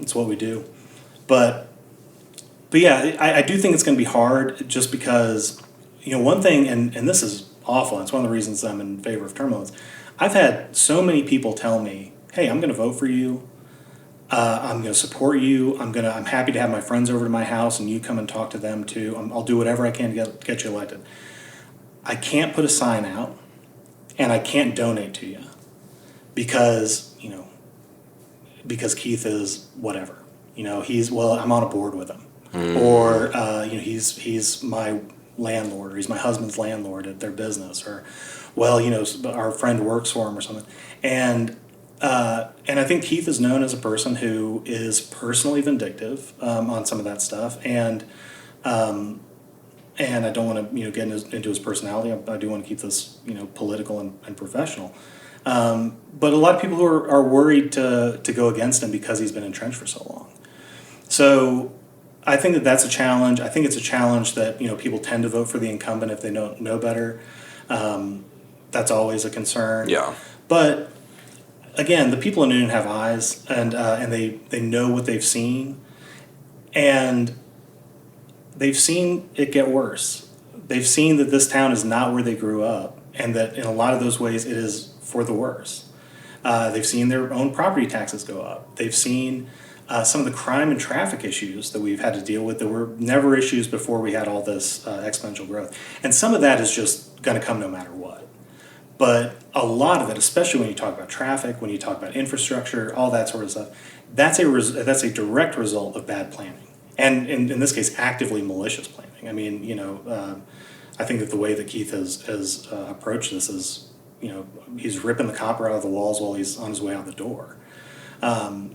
It's what we do, but yeah, I do think it's going to be hard just because one thing, and this is awful. And it's one of the reasons I'm in favor of term limits. I've had so many people tell me, "Hey, I'm going to vote for you. I'm going to support you. I'm happy to have my friends over to my house and you come and talk to them too. I'll do whatever I can to get you elected." I can't put a sign out, and I can't donate to you because Keith is whatever. I'm on a board with him, or he's my landlord, or he's my husband's landlord at their business, or our friend works for him or something, and I think Keith is known as a person who is personally vindictive on some of that stuff, and I don't want to get into his personality. I do want to keep this political and professional. But a lot of people who are worried to go against him because he's been entrenched for so long. So I think that's a challenge. I think it's a challenge that people tend to vote for the incumbent if they don't know better. That's always a concern. Yeah. But again, the people in Newnan have eyes, and they know what they've seen, and they've seen it get worse. They've seen that this town is not where they grew up, and that in a lot of those ways it is for the worse. They've seen their own property taxes go up. They've seen some of the crime and traffic issues that we've had to deal with that were never issues before we had all this exponential growth. And some of that is just going to come no matter what. But a lot of it, especially when you talk about traffic, when you talk about infrastructure, all that sort of stuff, that's a direct result of bad planning, and in this case, actively malicious planning. I mean, I think that the way that Keith has approached this is, he's ripping the copper out of the walls while he's on his way out the door.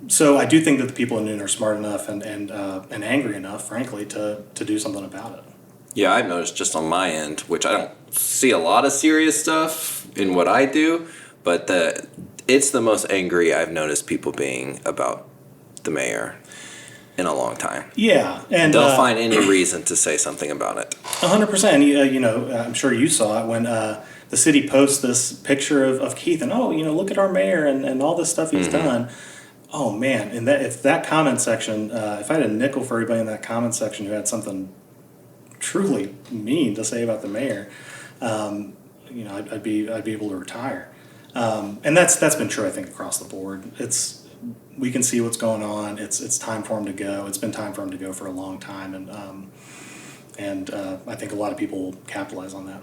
So I do think that the people in Newnan are smart enough and angry enough, frankly, to do something about it. Yeah, I've noticed just on my end, which I don't see a lot of serious stuff in what I do, but it's the most angry I've noticed people being about the mayor in a long time. Yeah, and they'll find any reason to say something about it. 100%. I'm sure you saw it when the city posts this picture of Keith, and look at our mayor and all this stuff he's done. Oh man! And if that comment section, if I had a nickel for everybody in that comment section who had something truly mean to say about the mayor, I'd be able to retire. And that's been true, I think, across the board. We can see what's going on. It's time for him to go. It's been time for him to go for a long time, and I think a lot of people will capitalize on that.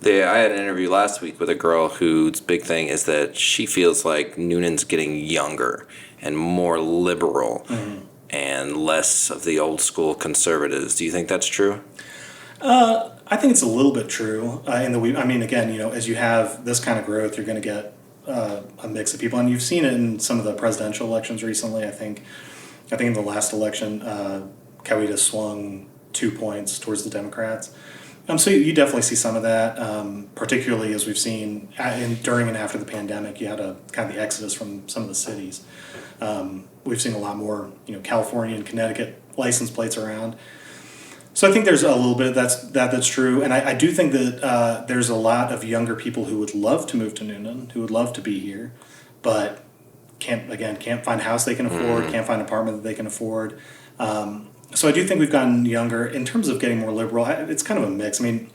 I had an interview last week with a girl whose big thing is that she feels like Newnan's getting younger and more liberal and less of the old school conservatives. Do you think that's true? I think it's a little bit true. Again, as you have this kind of growth, you're going to get a mix of people, and you've seen it in some of the presidential elections recently. I think in the last election, Coweta swung 2 points towards the Democrats. So you definitely see some of that, particularly as we've seen during and after the pandemic. You had a kind of the exodus from some of the cities. We've seen a lot more, California and Connecticut license plates around. So I think there's a little bit of that's true, and I do think that there's a lot of younger people who would love to move to Newnan, who would love to be here, but can't find a house they can afford, can't find an apartment that they can afford. So I do think we've gotten younger. In terms of getting more liberal, it's kind of a mix. I mean,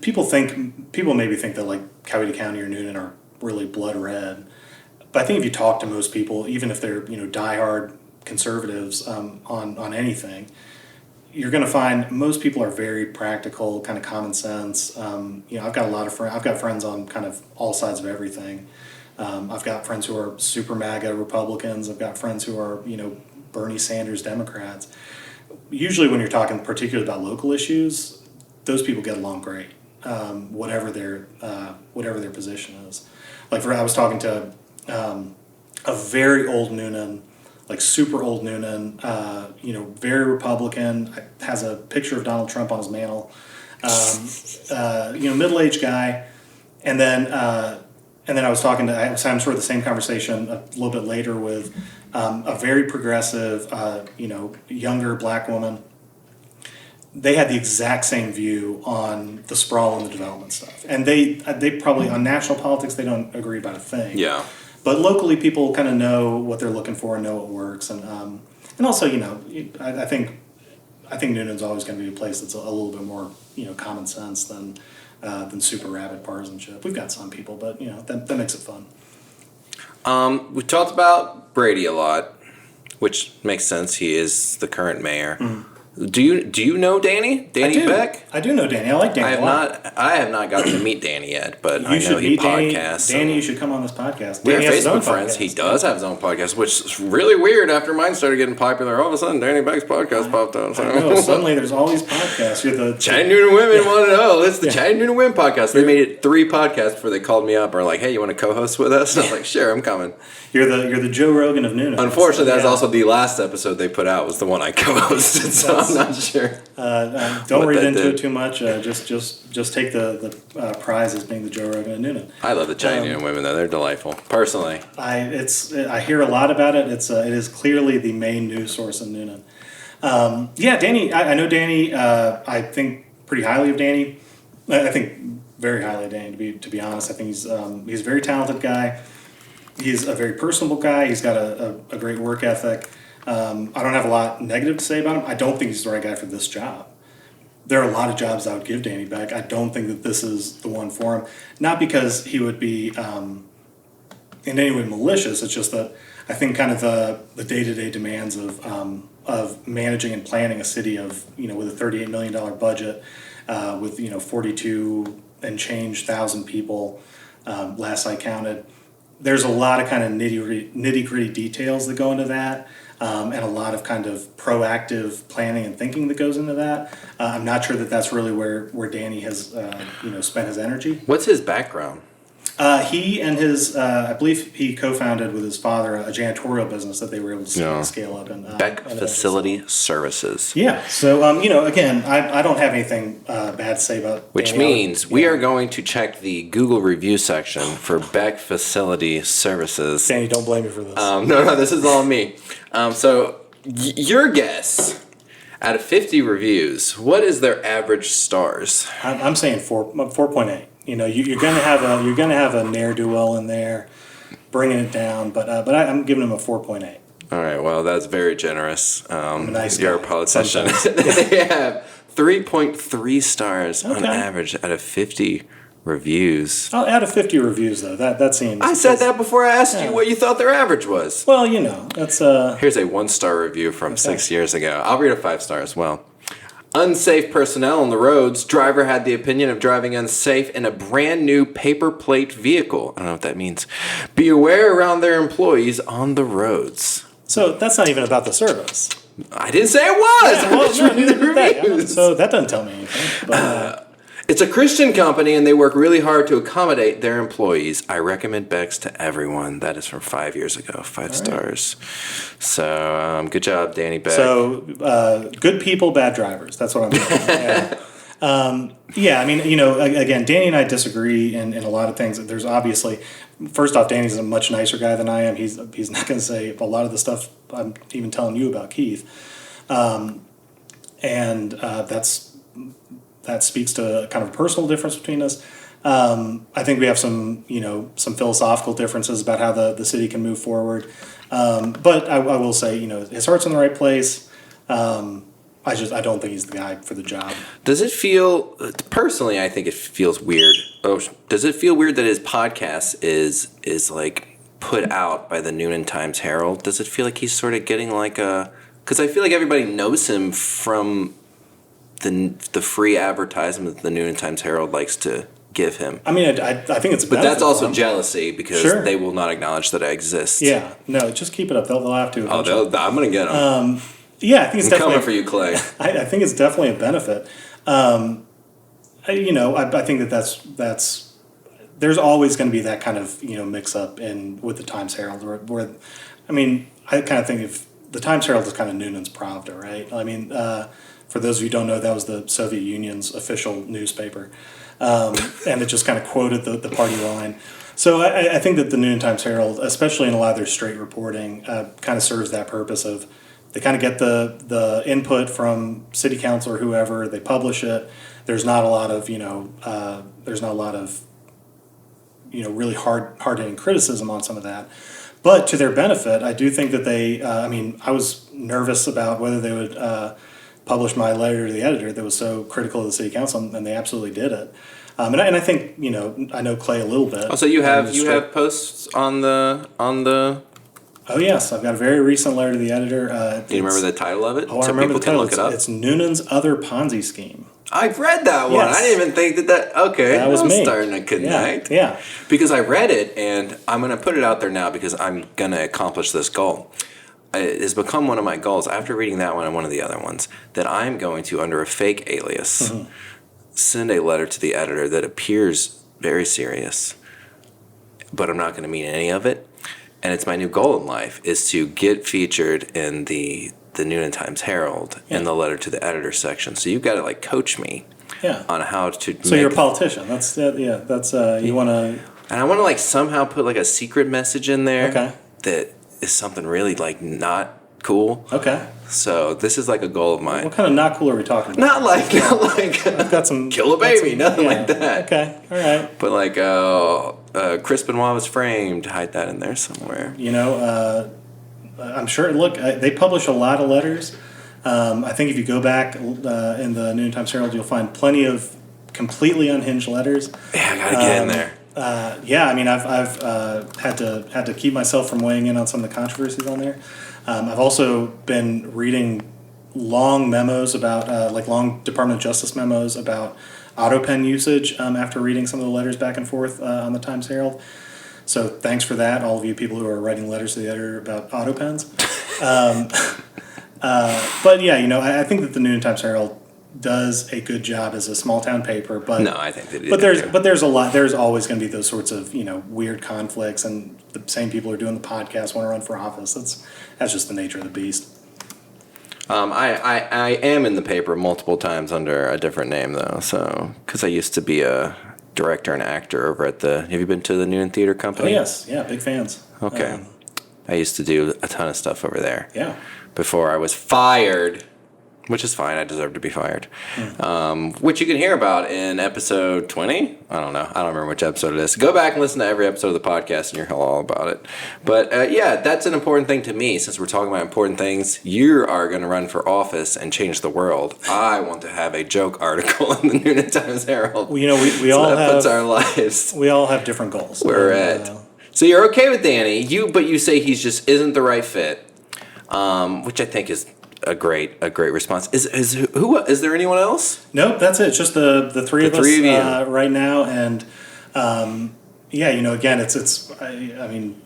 people maybe think that like Coweta County or Newnan are really blood red, but I think if you talk to most people, even if they're diehard conservatives on anything, you're going to find most people are very practical, kind of common sense. I've got a lot of friends. I've got friends on kind of all sides of everything. I've got friends who are super MAGA Republicans. I've got friends who are Bernie Sanders Democrats. Usually when you're talking particularly about local issues, those people get along great, whatever their position is. Like I was talking to a very old Newnan, like super old Newnan, very Republican, has a picture of Donald Trump on his mantle, middle-aged guy, and then I was talking to, I'm sort of the same conversation a little bit later with a very progressive, younger black woman. They had the exact same view on the sprawl and the development stuff, and they probably on national politics they don't agree about a thing. Yeah. But locally, people kind of know what they're looking for and know what works, and also I think Newnan's always going to be a place that's a little bit more common sense than super rabid partisanship. We've got some people, but that makes it fun. We talked about Brady a lot, which makes sense. He is the current mayor. Do you know Danny Beck? I do know Danny. I like Danny a lot. I have not gotten to meet Danny yet, but You I know should he meet podcasts. Danny, you should come on this podcast. We're Danny has his own Facebook friends. podcast. He does have his own podcast, which is really weird. After mine started getting popular, all of a sudden Danny Beck's podcast popped up. So. I know. Suddenly, there's all these podcasts. You're the Chattanooga Women want to know. It's the Chattanooga Women podcast. They made it 3 podcasts before they called me up. Or like, hey, you want to co-host with us? I was like, sure, I'm coming. You're the Joe Rogan of Newnan. Unfortunately, that's also the last episode they put out was the one I co-hosted, so I'm not sure. Don't read into it too much. Just take the prize as being the Joe Rogan of Newnan. I love the Chattanooga Women though; they're delightful. Personally, I hear a lot about it. It is clearly the main news source in Newnan. Danny. I know Danny. I think pretty highly of Danny. I think very highly of Danny. To be honest, I think he's a very talented guy. He's a very personable guy. He's got a great work ethic. I don't have a lot negative to say about him. I don't think he's the right guy for this job. There are a lot of jobs I would give Danny Beck. I don't think that this is the one for him. Not because he would be in any way malicious. It's just that I think kind of the day-to-day demands of managing and planning a city of with a $38 million budget, with 42 and change thousand people, last I counted. There's a lot of kind of nitty-gritty details that go into that, and a lot of kind of proactive planning and thinking that goes into that. I'm not sure that that's really where Danny has spent his energy. what's his background? He and his, I believe he co-founded with his father a janitorial business that they were able to scale up. Beck Facility Services. Yeah. So, again, I don't have anything bad to say about Which Danny. means we are going to check the Google review section for Beck Facility Services. Danny, don't blame me for this. No, this is all me. So your guess Out of 50 reviews, what is their average stars? I'm saying 4.8. You know, you're gonna have a ne'er do well in there, bringing it down. But I'm giving them a 4.8. All right, well, that's very generous. I'm a nice You're guy, a politician. sometimes. They have 3.3 stars on Okay. average out of 50 reviews. I'll add a 50 reviews though. That seems. I said that before I asked you what you thought their average was. Well, you know, that's Here's a 1-star review from 6 years ago. I'll read a 5-star as well. Unsafe personnel on the roads. Driver had the opinion of driving unsafe in a brand new paper plate vehicle. I don't know what that means. Be aware around their employees on the roads. so. That's not even about the service. I didn't say it was. Yeah, I'm well, just no, reading neither the did they. reviews. So that doesn't tell me anything. But, It's a Christian company and they work really hard to accommodate their employees. I recommend Beck's to everyone. That is from 5 years ago. 5 stars. So good job, Danny Beck. So good people, bad drivers. That's what I'm saying. Yeah. I mean, you know, again, Danny and I disagree in a lot of things. There's obviously, first off, Danny's a much nicer guy than I am. He's not going to say a lot of the stuff I'm even telling you about Keith. And that speaks to kind of a personal difference between us. I think we have some philosophical differences about how the city can move forward. But I will say, you know, his heart's in the right place. I don't think he's the guy for the job. Does it feel, personally, I think it feels weird. Oh, does it feel weird that his podcast is like put out by the Newnan Times Herald? Does it feel like he's sort of getting like a, because I feel like everybody knows him from the free advertisement that the Newnan Times Herald likes to give him. I mean, I think it's a But benefit that's also for him. jealousy because Sure. they will not acknowledge that I exist. Yeah, no, just keep it up. They'll have to. Oh, eventually. I'm going to get them. Yeah, I think it's I'm definitely coming for you, Clay. I think it's definitely a benefit. I think that's there's always going to be that kind of mix up with the Times Herald where I mean I kind of think if the Times Herald is kind of Newnan's Pravda, right? I mean, for those of you who don't know, that was the Soviet Union's official newspaper, and it just kind of quoted the party line. So I think that the Newnan Times Herald, especially in a lot of their straight reporting, kind of serves that purpose of they kind of get the input from city council or whoever, they publish it. There's not a lot of really hard-hitting criticism on some of that. But to their benefit, I do think that they, I was nervous about whether they would publish my letter to the editor that was so critical of the city council, and they absolutely did it. And I think, I know Clay a little bit. Oh, so you have posts on the. Oh, yes. I've got a very recent letter to the editor. Do you remember the title of it? Oh, I so remember people the can title. look it up. It's Noonan's Other Ponzi Scheme. I've read that one. Yes. I didn't even think that. Okay, That was I'm me. starting to connect. Yeah. Because I read it, and I'm going to put it out there now because I'm going to accomplish this goal. It has become one of my goals after reading that one and one of the other ones that I'm going to, under a fake alias, send a letter to the editor that appears very serious, but I'm not going to mean any of it. And it's my new goal in life is to get featured in the Newnan Times Herald in the letter to the editor section. So you've got to coach me on how to. So you're a politician. That's you want to. And I want to somehow put a secret message in there Okay. that is something really not cool. Okay. So this is a goal of mine. What kind of not cool are we talking about? Not like I've got some. kill a baby, nothing like that. Okay. All right. But Chris Benoit was framed. Hide that in there somewhere. I'm sure. Look, they publish a lot of letters. I think if you go back in the Newnan Times Herald, you'll find plenty of completely unhinged letters. Yeah, I gotta get in there. I've had to keep myself from weighing in on some of the controversies on there. I've also been reading long memos about long Department of Justice memos about auto pen usage after reading some of the letters back and forth on the Times Herald. So thanks for that, all of you people who are writing letters to the editor about auto pens. But yeah, I think that the Newnan Times Herald does a good job as a small town paper. But No, I think they do. But there's a lot. There's always going to be those sorts of weird conflicts, and the same people who are doing the podcast want to run for office. That's just the nature of the beast. I am in the paper multiple times under a different name though. So because I used to be a director and actor over at the. Have you been to the Newnan Theater Company? Oh yes, yeah, big fans. Okay. I used to do a ton of stuff over there. Yeah. Before I was fired Which is fine. I deserve to be fired. Which you can hear about in episode 20. I don't know. I don't remember which episode it is. Go back and listen to every episode of the podcast and you'll hear all about it. But yeah, that's an important thing to me. Since we're talking about important things, you are going to run for office and change the world. I want to have a joke article in the Newnan Times-Herald. Well, we all that have, puts our lives we all have different goals. where we're at. So you're okay with Danny, but you say he just isn't the right fit, which I think is a great response. Is there anyone else? Nope, that's it. It's just the three of us three of you. right now, and yeah, again, I mean,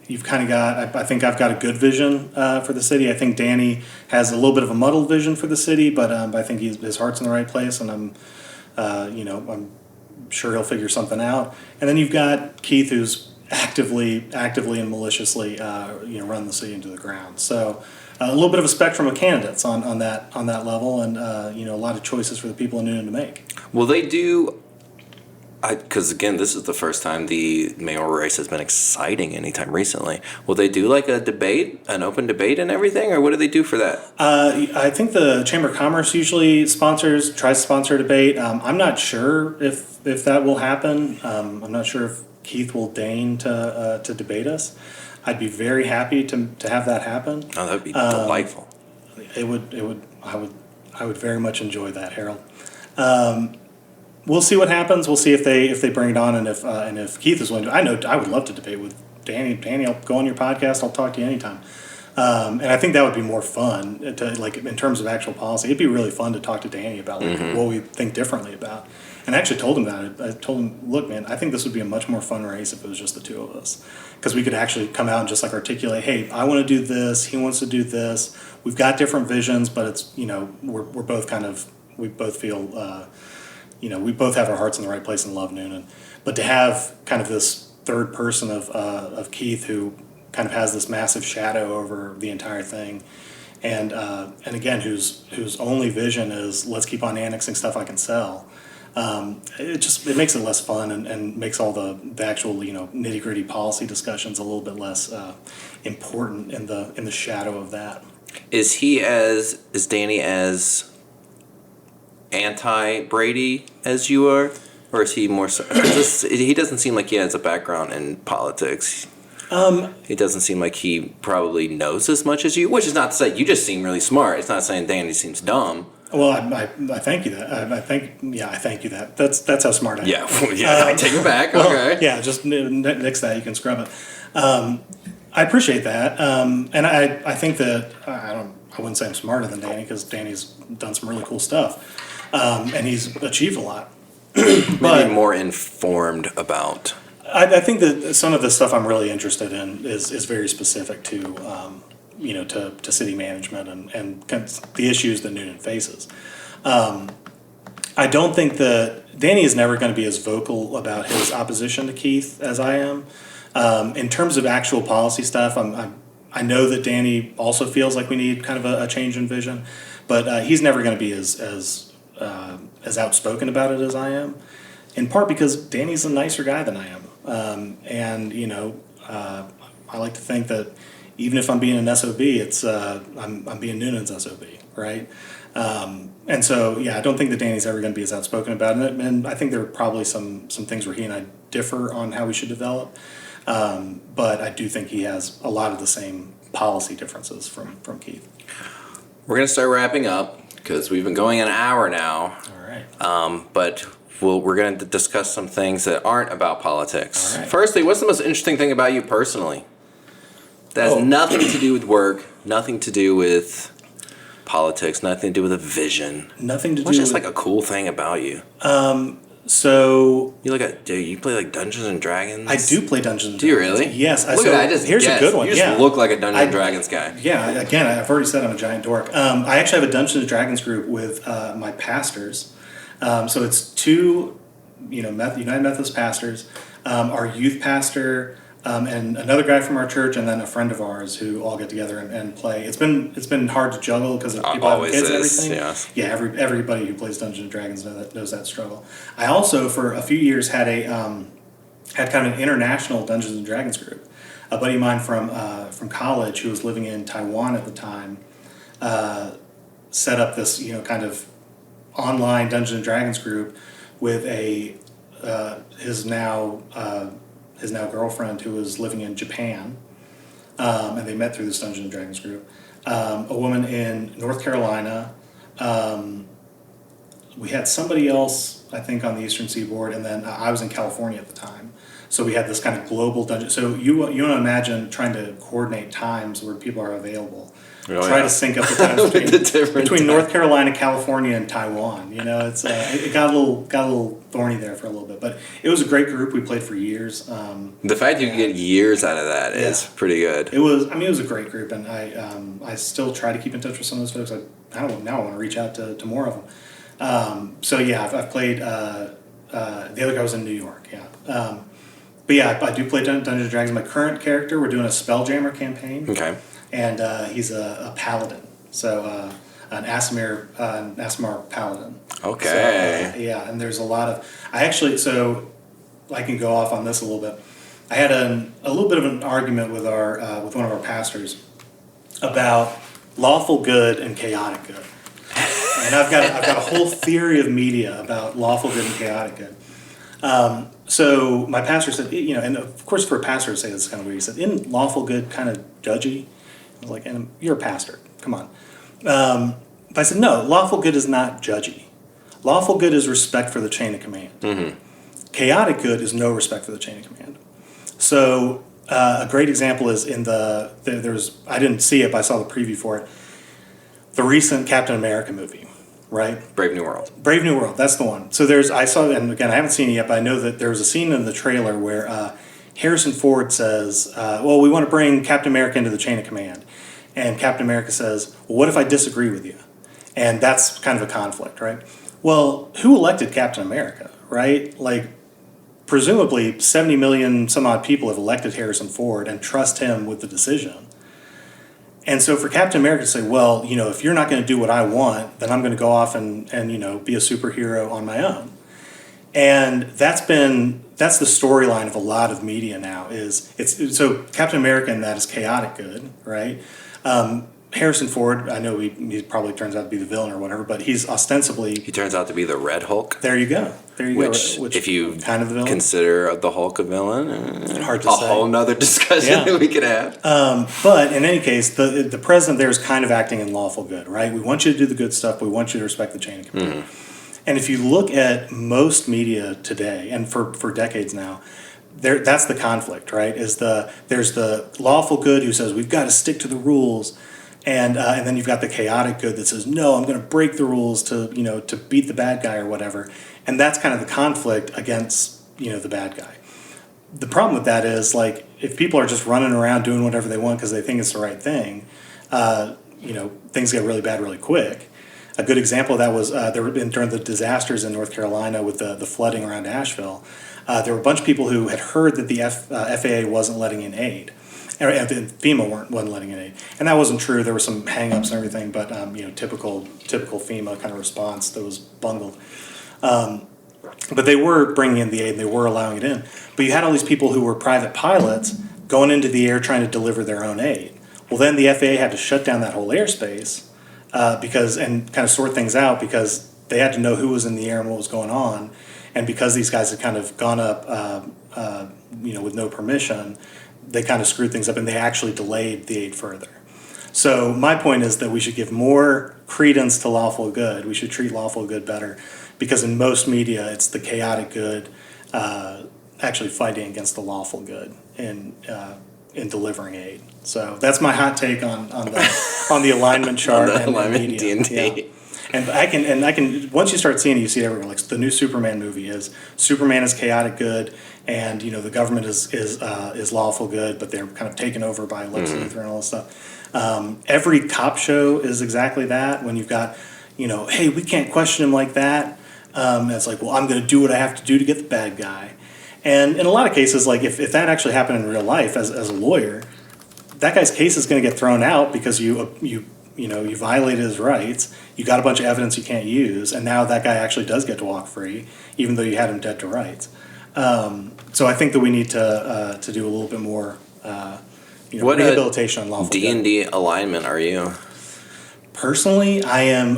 you've kind of got. I think I've got a good vision for the city. I think Danny has a little bit of a muddled vision for the city, but I think his heart's in the right place, and I'm sure he'll figure something out. And then you've got Keith, who's actively and maliciously run the city into the ground. So. A little bit of a spectrum of candidates on that level, and a lot of choices for the people in Newnan to make. Will they do? Because again, this is the first time the mayoral race has been exciting anytime recently. Will they do like a debate, an open debate, and everything, or what do they do for that? I think the Chamber of Commerce usually tries to sponsor a debate. I'm not sure if that will happen. I'm not sure if Keith will deign to debate us. I'd be very happy to have that happen. Oh, that'd be delightful. It would. I would very much enjoy that, Harold. We'll see what happens. We'll see if they bring it on, and if Keith is willing to. I would love to debate with Danny. Danny, I'll go on your podcast. I'll talk to you anytime. And I think that would be more fun in terms of actual policy. It'd be really fun to talk to Danny about what we think differently about. And I actually told him that. I told him, look, man, I think this would be a much more fun race if it was just the two of us. Because we could actually come out and just articulate, hey, I want to do this, he wants to do this. We've got different visions, but it's, we're both we both feel, we both have our hearts in the right place and love Newnan. But to have kind of this third person of Keith who kind of has this massive shadow over the entire thing. And again, whose only vision is let's keep on annexing stuff I can sell. It makes it less fun and makes all the actual nitty gritty policy discussions a little bit less important in the shadow of that. Is Danny as anti Brady as you are, or is he more? He doesn't seem like he has a background in politics. He doesn't seem like he probably knows as much as you, which is not to say you just seem really smart. It's not saying Danny seems dumb. Well, I thank you that. I thank you that. That's how smart I am. Yeah, I take it back. Well, okay. Yeah, just nix that. You can scrub it. I appreciate that, and I think that I wouldn't say I'm smarter than Danny because Danny's done some really cool stuff, and he's achieved a lot. Maybe more informed about. I think that some of the stuff I'm really interested in is very specific to to city management and the issues that Newnan faces. I don't think that Danny is never going to be as vocal about his opposition to Keith as I am. In terms of actual policy stuff, I know that Danny also feels like we need kind of a change in vision, but he's never going to be as outspoken about it as I am. In part because Danny's a nicer guy than I am, and I like to think that even if I'm being an SOB, it's I'm being Newnan's SOB, right? And so I don't think that Danny's ever going to be as outspoken about it, and I think there are probably some things where he and I differ on how we should develop. But I do think he has a lot of the same policy differences from Keith. We're going to start wrapping up because we've been going an hour now. All right. But we're going to discuss some things that aren't about politics. All right. Firstly, what's the most interesting thing about you personally? That has nothing to do with work, nothing to do with politics, nothing to do with a vision. Nothing to do What's with... just like a cool thing about you? So... You play like Dungeons and Dragons? I do play Dungeons and Dragons. Do you really? Yes. Look at that, I just here's guessed. a good one. You just look like a Dungeons and Dragons guy. Yeah, again, I've already said I'm a giant dork. I actually have a Dungeons and Dragons group with my pastors. So it's two, United Methodist pastors, our youth pastor, and another guy from our church, and then a friend of ours who all get together and play. It's been hard to juggle because people have kids and everything. Yes. Yeah, everybody who plays Dungeons and Dragons knows that struggle. I also, for a few years, had kind of an international Dungeons and Dragons group. A buddy of mine from college who was living in Taiwan at the time set up this, kind of online Dungeons and Dragons group with his now girlfriend who was living in Japan, and they met through this Dungeons and Dragons group. A woman in North Carolina. We had somebody else, I think, on the Eastern Seaboard, and then I was in California at the time. So we had this kind of global dungeon. So you want to imagine trying to coordinate times where people are available. Try to sync up the times between North Carolina, California, and Taiwan. It got a little thorny there for a little bit, but it was a great group. We played for years. The fact you can get years out of that is pretty good. It was a great group, and I still try to keep in touch with some of those folks. I want to reach out to more of them. I've played. The other guy was in New York. I do play Dungeons and Dragons. My current character, we're doing a Spelljammer campaign. Okay. And he's a paladin, so an Aasimar paladin. Okay. So, and there's a lot of. I can go off on this a little bit. I had a little bit of an argument with with one of our pastors about lawful good and chaotic good. And I've got a whole theory of media about lawful good and chaotic good. So my pastor said, and of course for a pastor to say this is kind of weird. He said, "Isn't lawful good kind of judgy?" I was like, "And you're a pastor, come on." But I said, "No, lawful good is not judgy. Lawful good is respect for the chain of command. Mm-hmm. Chaotic good is no respect for the chain of command." So a great example is there's I didn't see it, but I saw the preview for it. The recent Captain America movie. Right? Brave New World. Brave New World, that's the one. So I saw, and again, I haven't seen it yet, but I know that there was a scene in the trailer where Harrison Ford says, well, we want to bring Captain America into the chain of command. And Captain America says, well, what if I disagree with you? And that's kind of a conflict, right? Well, who elected Captain America, right? Like, presumably 70 million some odd people have elected Harrison Ford and trust him with the decision. And so for Captain America to say, well, if you're not going to do what I want, then I'm going to go off and be a superhero on my own. And that's the storyline of a lot of media now. So Captain America in that is chaotic good, right? Harrison Ford, I know he probably turns out to be the villain or whatever, but he's ostensibly... He turns out to be the Red Hulk. There you go. Which if you kind of the villain. Consider the Hulk a villain, hard to say. A whole nother discussion that we could have. But in any case, the president there is kind of acting in lawful good, right? We want you to do the good stuff. We want you to respect the chain of command. Mm-hmm. And if you look at most media today, and for decades now, that's the conflict, right? There's the lawful good who says we've got to stick to the rules. And then you've got the chaotic good that says, no, I'm going to break the rules to beat the bad guy or whatever. And that's kind of the conflict against, the bad guy. The problem with that is, like, if people are just running around doing whatever they want because they think it's the right thing, things get really bad really quick. A good example of that was during the disasters in North Carolina with the flooding around Asheville. There were a bunch of people who had heard that the FAA wasn't letting in aid. And FEMA wasn't letting in aid, and that wasn't true. There were some hang-ups and everything, but typical FEMA kind of response that was bungled. But they were bringing in the aid, and they were allowing it in. But you had all these people who were private pilots going into the air trying to deliver their own aid. Well, then the FAA had to shut down that whole airspace and kind of sort things out because they had to know who was in the air and what was going on, and because these guys had kind of gone up, with no permission. They kind of screwed things up, and they actually delayed the aid further. So my point is that we should give more credence to lawful good. We should treat lawful good better, because in most media, it's the chaotic good actually fighting against the lawful good in delivering aid. So that's my hot take on the alignment chart on the and alignment media. D&D. Yeah. And I can once you start seeing it, you see it everywhere. Like the new Superman movie is Superman is chaotic good, and the government is lawful good, but they're kind of taken over by Lex Luthor and all this stuff. Every cop show is exactly that. When you've got, hey, we can't question him like that. And it's like, well, I'm going to do what I have to do to get the bad guy. And in a lot of cases, like if that actually happened in real life as a lawyer, that guy's case is going to get thrown out because you violated his rights. You got a bunch of evidence you can't use, and now that guy actually does get to walk free, even though you had him dead to rights. So I think that we need to do a little bit more, What rehabilitation on lawful D&D alignment are you? Personally, I am.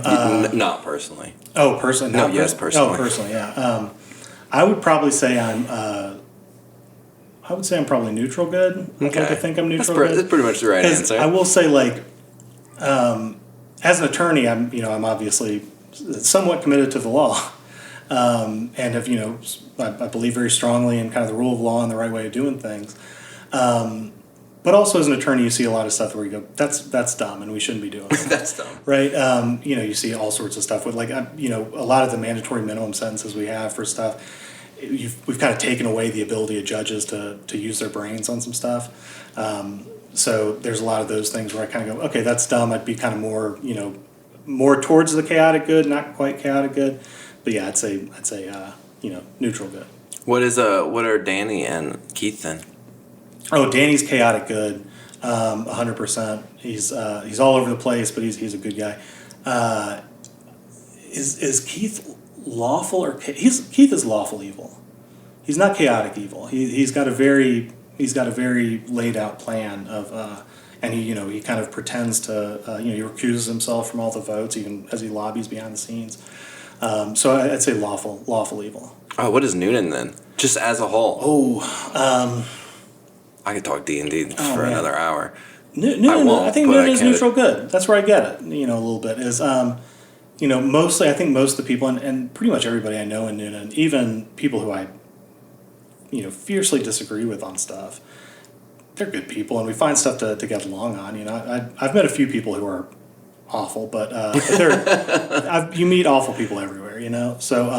Not personally. Oh, personally. No, yes, personally. Oh, personally. Yeah. I would probably say I'm. I would say I'm probably neutral good. I'd like to think I'm neutral good. That's pretty much the right 'Cause answer. I will say, like, as an attorney, I'm obviously somewhat committed to the law, and have I believe very strongly in kind of the rule of law and the right way of doing things. But also as an attorney, you see a lot of stuff where you go, that's dumb, and we shouldn't be doing that. That's dumb. Right? You see all sorts of stuff with like, a lot of the mandatory minimum sentences we have for stuff. We've kind of taken away the ability of judges to use their brains on some stuff. So there's a lot of those things where I kind of go, okay, that's dumb. I'd be kind of more towards the chaotic good, not quite chaotic good. But yeah, I'd say neutral good. What are Danny and Keith then? Oh, Danny's chaotic good, 100%. He's all over the place, but he's a good guy. Is Keith lawful or Keith is lawful evil? He's not chaotic evil. He's got a very laid out plan of, and he kind of pretends to he recuses himself from all the votes even as he lobbies behind the scenes. So I'd say lawful evil. Oh, what is Newnan then? Just as a whole. Oh. I could talk D&D for another hour. I think Newnan is neutral good. That's where I get it. A little bit is mostly I think most of the people and pretty much everybody I know in Newnan, even people who I fiercely disagree with on stuff, they're good people and we find stuff to get along on. I've met a few people who are awful, but you meet awful people everywhere. So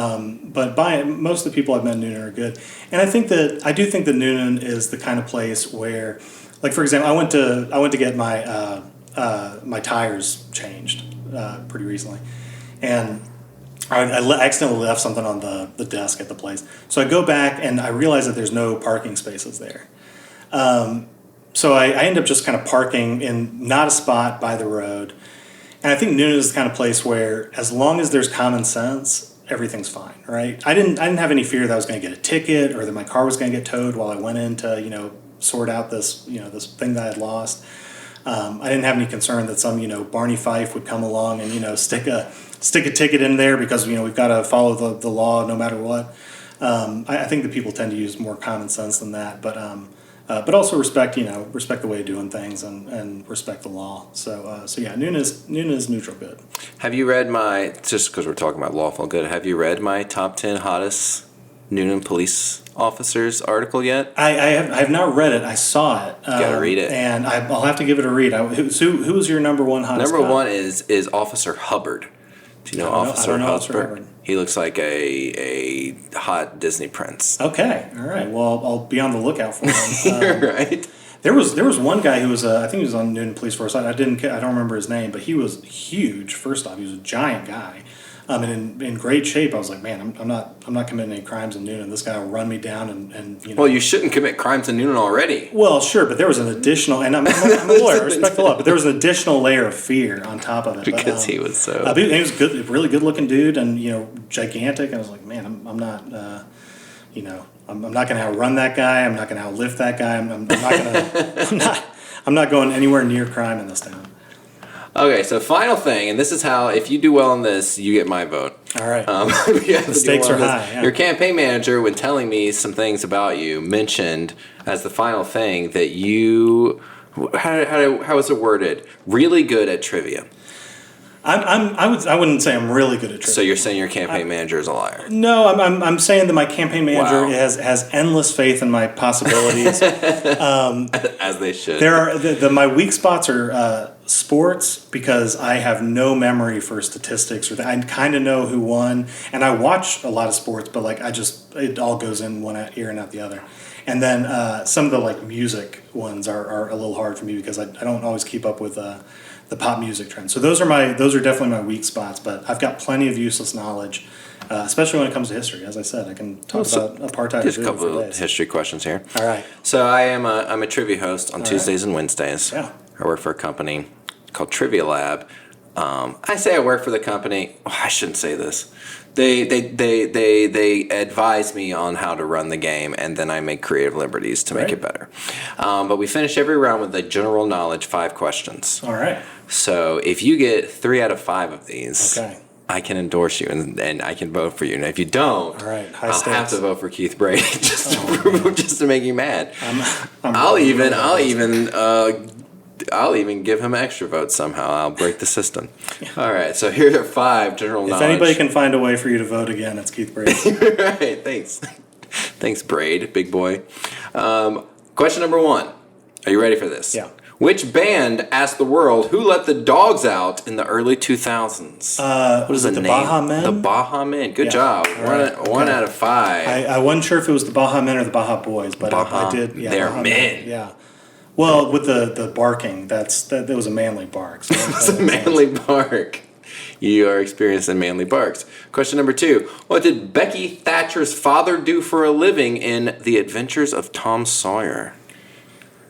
but most of the people I've met in Newnan are good, and I do think that Newnan is the kind of place where, like for example, I went to get my my tires changed pretty recently, and I accidentally left something on the desk at the place. So I go back and I realize that there's no parking spaces there. So I end up just kind of parking in not a spot by the road. And I think Newnan is the kind of place where as long as there's common sense, everything's fine, right? I didn't have any fear that I was going to get a ticket or that my car was going to get towed while I went in to, sort out this, this thing that I had lost. I didn't have any concern that some, Barney Fife would come along and, stick a ticket in there because, we've got to follow the law no matter what. I think that people tend to use more common sense than that, but also respect the way of doing things and respect the law. So yeah, Newnan is neutral good. Have you read just because we're talking about lawful good, have you read my top 10 hottest Newnan police officers article yet? I have not read it. I saw it. You gotta read it. And I'll have to give it a read. Who was your number one hottest Number cop? one is Officer Hubbard. Do you know Officer Hubbard? He looks like a hot Disney prince. Okay, all right. Well, I'll be on the lookout for him. Right. There was one guy who was I think he was on Newnan Police Force. I don't remember his name, but he was huge. First off, he was a giant guy. And in great shape. I was like, man, I'm not committing any crimes in Newnan. This guy will run me down and Well, you shouldn't commit crimes in Noonan already. Well, sure, but there was an additional, and I'm a lawyer, I respect the law, but there was an additional layer of fear on top of it. Because he was so. He was good, really good looking dude, and gigantic. I was like, man, I'm not, I'm not going to outrun that guy. I'm not going to outlift that guy. I'm not going anywhere near crime in this town. Okay, so final thing, and this is how, if you do well on this, you get my vote. All right. The stakes are high. Yeah. Your campaign manager, when telling me some things about you, mentioned as the final thing that you, how was it worded? Really good at trivia. I wouldn't say I'm really good at trivia. So you're saying your campaign manager is a liar? No, I'm saying that my campaign manager has endless faith in my possibilities. As they should. There are my weak spots are sports because I have no memory for statistics I kind of know who won, and I watch a lot of sports, but it all goes in one ear and out the other. And then some of the music ones are a little hard for me because I don't always keep up with the pop music trend. So those are definitely my weak spots, but I've got plenty of useless knowledge, especially when it comes to history. As I said, I can talk about apartheid. Just a couple of history questions here. All right. So I'm a trivia host on Tuesdays and Wednesdays. Yeah. I work for a company called Trivia Lab. I say I work for the company. Oh, I shouldn't say this. They advise me on how to run the game, and then I make creative liberties to make it better. But we finish every round with a general knowledge 5 questions. All right. So if you get 3 out of 5 of these, Okay. I can endorse you and I can vote for you. And if you don't, All right. High I'll stakes. have to vote for Keith Brady just to make you mad. I'm I'll really even give him extra votes somehow. I'll break the system. All right, so here are 5 general If knowledge. anybody can find a way for you to vote again, it's Keith Brady. Right, thanks, Braid, big boy. Question number 1. Are you ready for this? Yeah. Which band asked the world who let the dogs out in the early 2000s? What is the name? Baha Men? The Baha Men. Good Yeah. job. All right. One Okay. out of 5. I wasn't sure if it was the Baha Men or the Baha Boys, but Baha, I did. Yeah, they're Baha men. Yeah. Well, with the barking, that was a manly bark. So It's a manly bark. You are experiencing manly barks. Question number 2. What did Becky Thatcher's father do for a living in The Adventures of Tom Sawyer?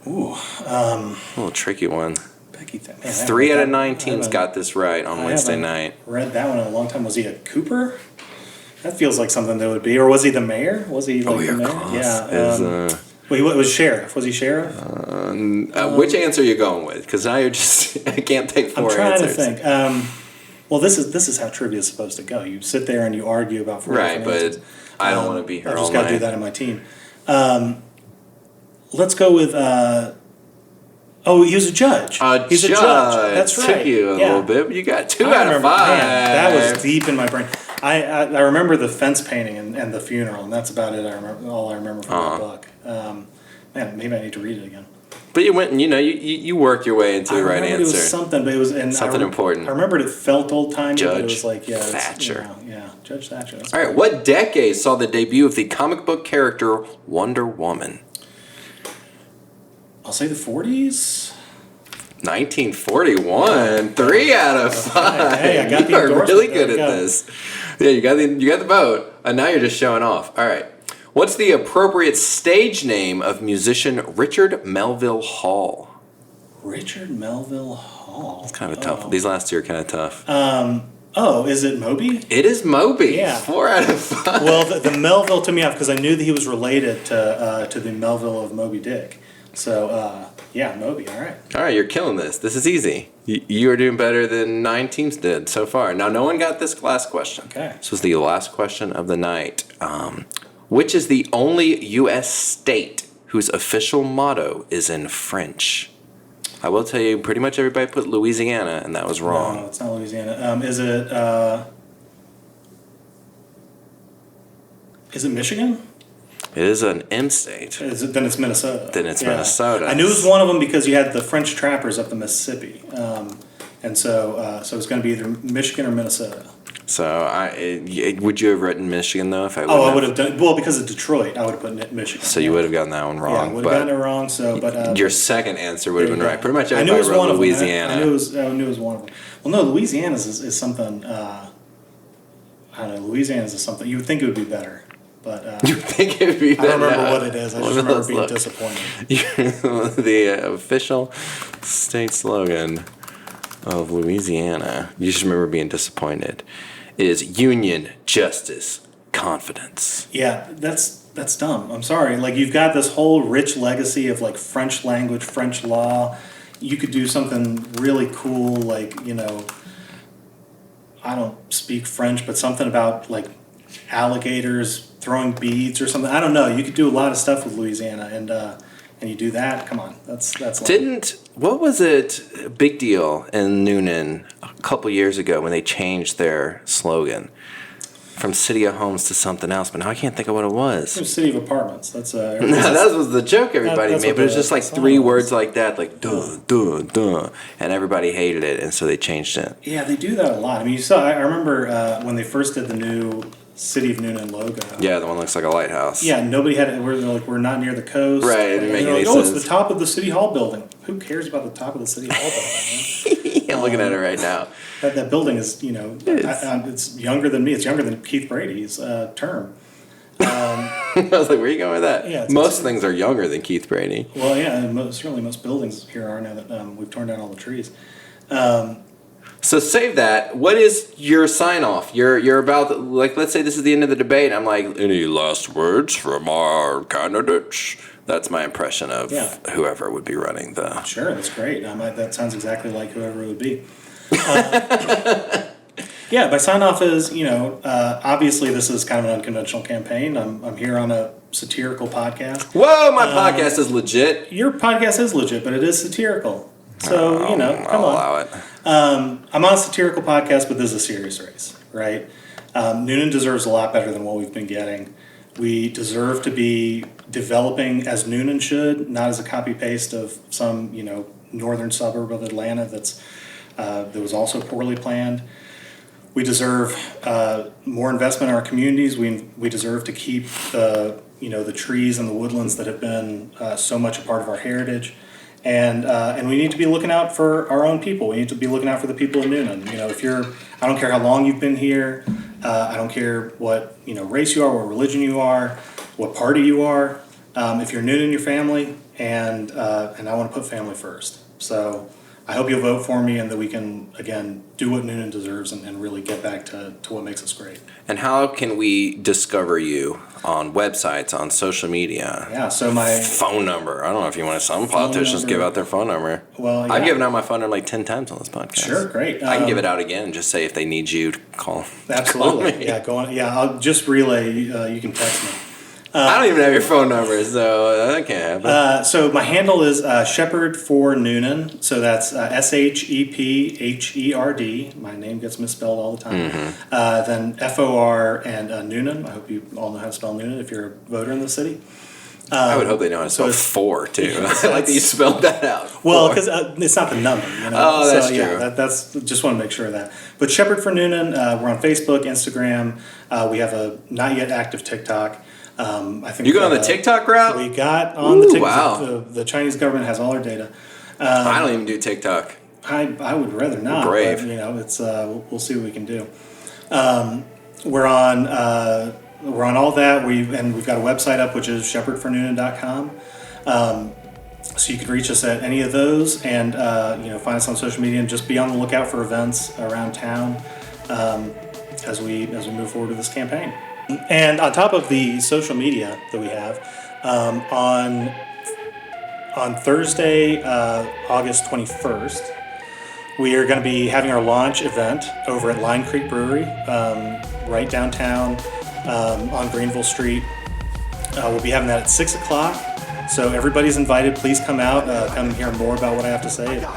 Ooh, A little tricky one. Becky. Man, 3 out of 9 teams got this right on I Wednesday haven't night. Read that one in a long time. Was he a Cooper? That feels like something that would be. Or was he the mayor? Was he like you're the mayor? close. Yeah. Wait, what was sheriff? Was he sheriff? Which answer are you going with? Because now you're just I can't take 4 I'm trying answers. to think. Well, this is how trivia is supposed to go. You sit there and you argue about 4 Right, different answers. but I don't want to be here I've all just got to do night. that in my team. Let's go with. He was a judge. He's a judge. That's right. Took you a little bit, but you got 2 I out of remember- 5. Man, that was deep in my brain. I remember the fence painting and the funeral, and that's about it. All I remember from that book. Man, maybe I need to read it again. But you went and you worked your way into the right It answer. was something, but it was Something important. I remembered it felt old timey, but it Judge was like Thatcher. Judge Thatcher. That's All right, what decade saw the debut of the comic book character Wonder Woman? I'll say the 40s. 1941. 3 out of 5. Hey, I got the you are endorsement. really There good we at go. this. Yeah, you got the vote, and now you're just showing off. All right. What's the appropriate stage name of musician Richard Melville Hall? Richard Melville Hall. It's kind of tough. These last 2 are kind of tough. Is it Moby? It is Moby. Yeah. 4 out of 5. Well, the Melville took me off because I knew that he was related to the Melville of Moby Dick. So, Moby, all right. All right, you're killing this. This is easy. You are doing better than 9 teams did so far. Now, no one got this last question. Okay. This was the last question of the night. Which is the only U.S. state whose official motto is in French? I will tell you, pretty much everybody put Louisiana, and that was wrong. No, it's not Louisiana. Is it Michigan? It is an M state. Then it's Minnesota. Minnesota. I knew it was one of them because you had the French trappers up the Mississippi. And so it's going to be either Michigan or Minnesota. So, would you have written Michigan, though, if I would I would have done, well, because of Detroit, I would have put Michigan. So you would have gotten that one Yeah, wrong. I would have gotten it wrong, but... your second answer would have been there you right. go. Pretty much I knew it everybody was wrote one of them. Louisiana. I knew it was one of them. Well, no, Louisiana is something... I don't know, Louisiana is something... You would think it would be better, but... You think it would be I don't remember better? what it is. I just remember being disappointed. The official state slogan of Louisiana, you just remember being disappointed, is union, justice, confidence. Yeah, that's dumb. I'm sorry. Like, you've got this whole rich legacy of, like, French language, French law. You could do something really cool, like, I don't speak French, but something about, like, alligators throwing beads or something. I don't know. You could do a lot of stuff with Louisiana, and you do that. Come on, that's. What was it? Big deal in Newnan a couple years ago when they changed their slogan from City of Homes to something else, but now I can't think of what it was. City of Apartments. That's No, that was the joke everybody That's made, what but it was the just like song 3 was. words like that, like duh, duh, duh, and everybody hated it, and so they changed it. Yeah, they do that a lot. I mean, you saw. I remember when they first did the new City of Newnan logo. Yeah, the one looks like a lighthouse. Yeah, nobody had it. We're not near the coast. Right, it didn't And make they're any like, sense. it's the top of the City Hall building. Who cares about the top of the City Hall building? Man? I'm looking at it right now. That building is, it's younger than me. It's younger than Keith Brady's term. I was like, where are you going with that? Yeah, Most things are younger than Keith Brady. Well, yeah, and certainly most buildings here are now that we've torn down all the trees. So save that. What is your sign off? You're about, like, let's say this is the end of the debate. I'm like, any last words from our candidates? That's my impression of whoever would be running the. Sure, that's great. That sounds exactly like whoever it would be. Yeah, my sign off is, obviously this is kind of an unconventional campaign. I'm here on a satirical podcast. Whoa, my podcast is legit. Your podcast is legit, but it is satirical. So, come I'll on. allow it. I'm on a satirical podcast, but this is a serious race, right? Newnan deserves a lot better than what we've been getting. We deserve to be developing as Newnan should, not as a copy-paste of some, northern suburb of Atlanta that was also poorly planned. We deserve more investment in our communities. We deserve to keep the trees and the woodlands that have been so much a part of our heritage. And we need to be looking out for our own people. We need to be looking out for the people in Newnan. I don't care how long you've been here. I don't care what race you are, what religion you are, what party you are. If you're Newnan, your family, and I want to put family first. So I hope you'll vote for me, and that we can again do what Newnan deserves and really get back to what makes us great. And how can we discover you on websites, on social media? Yeah, so my phone number. I don't know if you want to. Some politicians give out their phone number. Well, I've given out my phone number like 10 times on this podcast. Sure, great. I can give it out again. Just say if they need you to call. Absolutely. Call me. Yeah, go on. Yeah, I'll just relay. You can text me. I don't even have your phone number, so that can't happen. So my handle is Shepherd for Newnan. So that's SHEPHERD. My name gets misspelled all the time. Then FOR and Newnan. I hope you all know how to spell Newnan if you're a voter in the city. I would hope they know how to spell four too. I like that you spelled that out. Well, because it's not the number. Oh, that's true. Yeah, that's just want to make sure of that. But Shepherd for Newnan. We're on Facebook, Instagram. We have a not yet active TikTok. I think you go on the TikTok route? We got on the TikTok. Wow. The Chinese government has all our data. I don't even do TikTok. I would rather not. You're brave. But, it's we'll see what we can do. We're on all that. We've got a website up, which is shepherdfornewnan.com. So you can reach us at any of those, and find us on social media, and just be on the lookout for events around town as we move forward with this campaign. And on top of the social media that we have, on Thursday, August 21st, we are going to be having our launch event over at Line Creek Brewery, right downtown on Greenville Street. We'll be having that at 6 o'clock. So everybody's invited. Please come out, come hear more about what I have to say. If you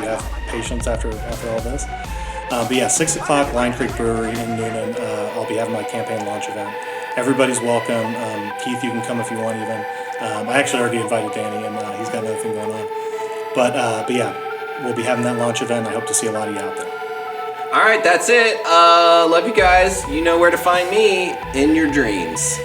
have patience after all this. But yeah, 6 o'clock, Line Creek Brewery in Newnan. I'll be having my campaign launch event. Everybody's welcome. Keith, you can come if you want even. I actually already invited Danny, and he's got another thing going on. But yeah, we'll be having that launch event. I hope to see a lot of you out there. All right, that's it. Love you guys. You know where to find me in your dreams.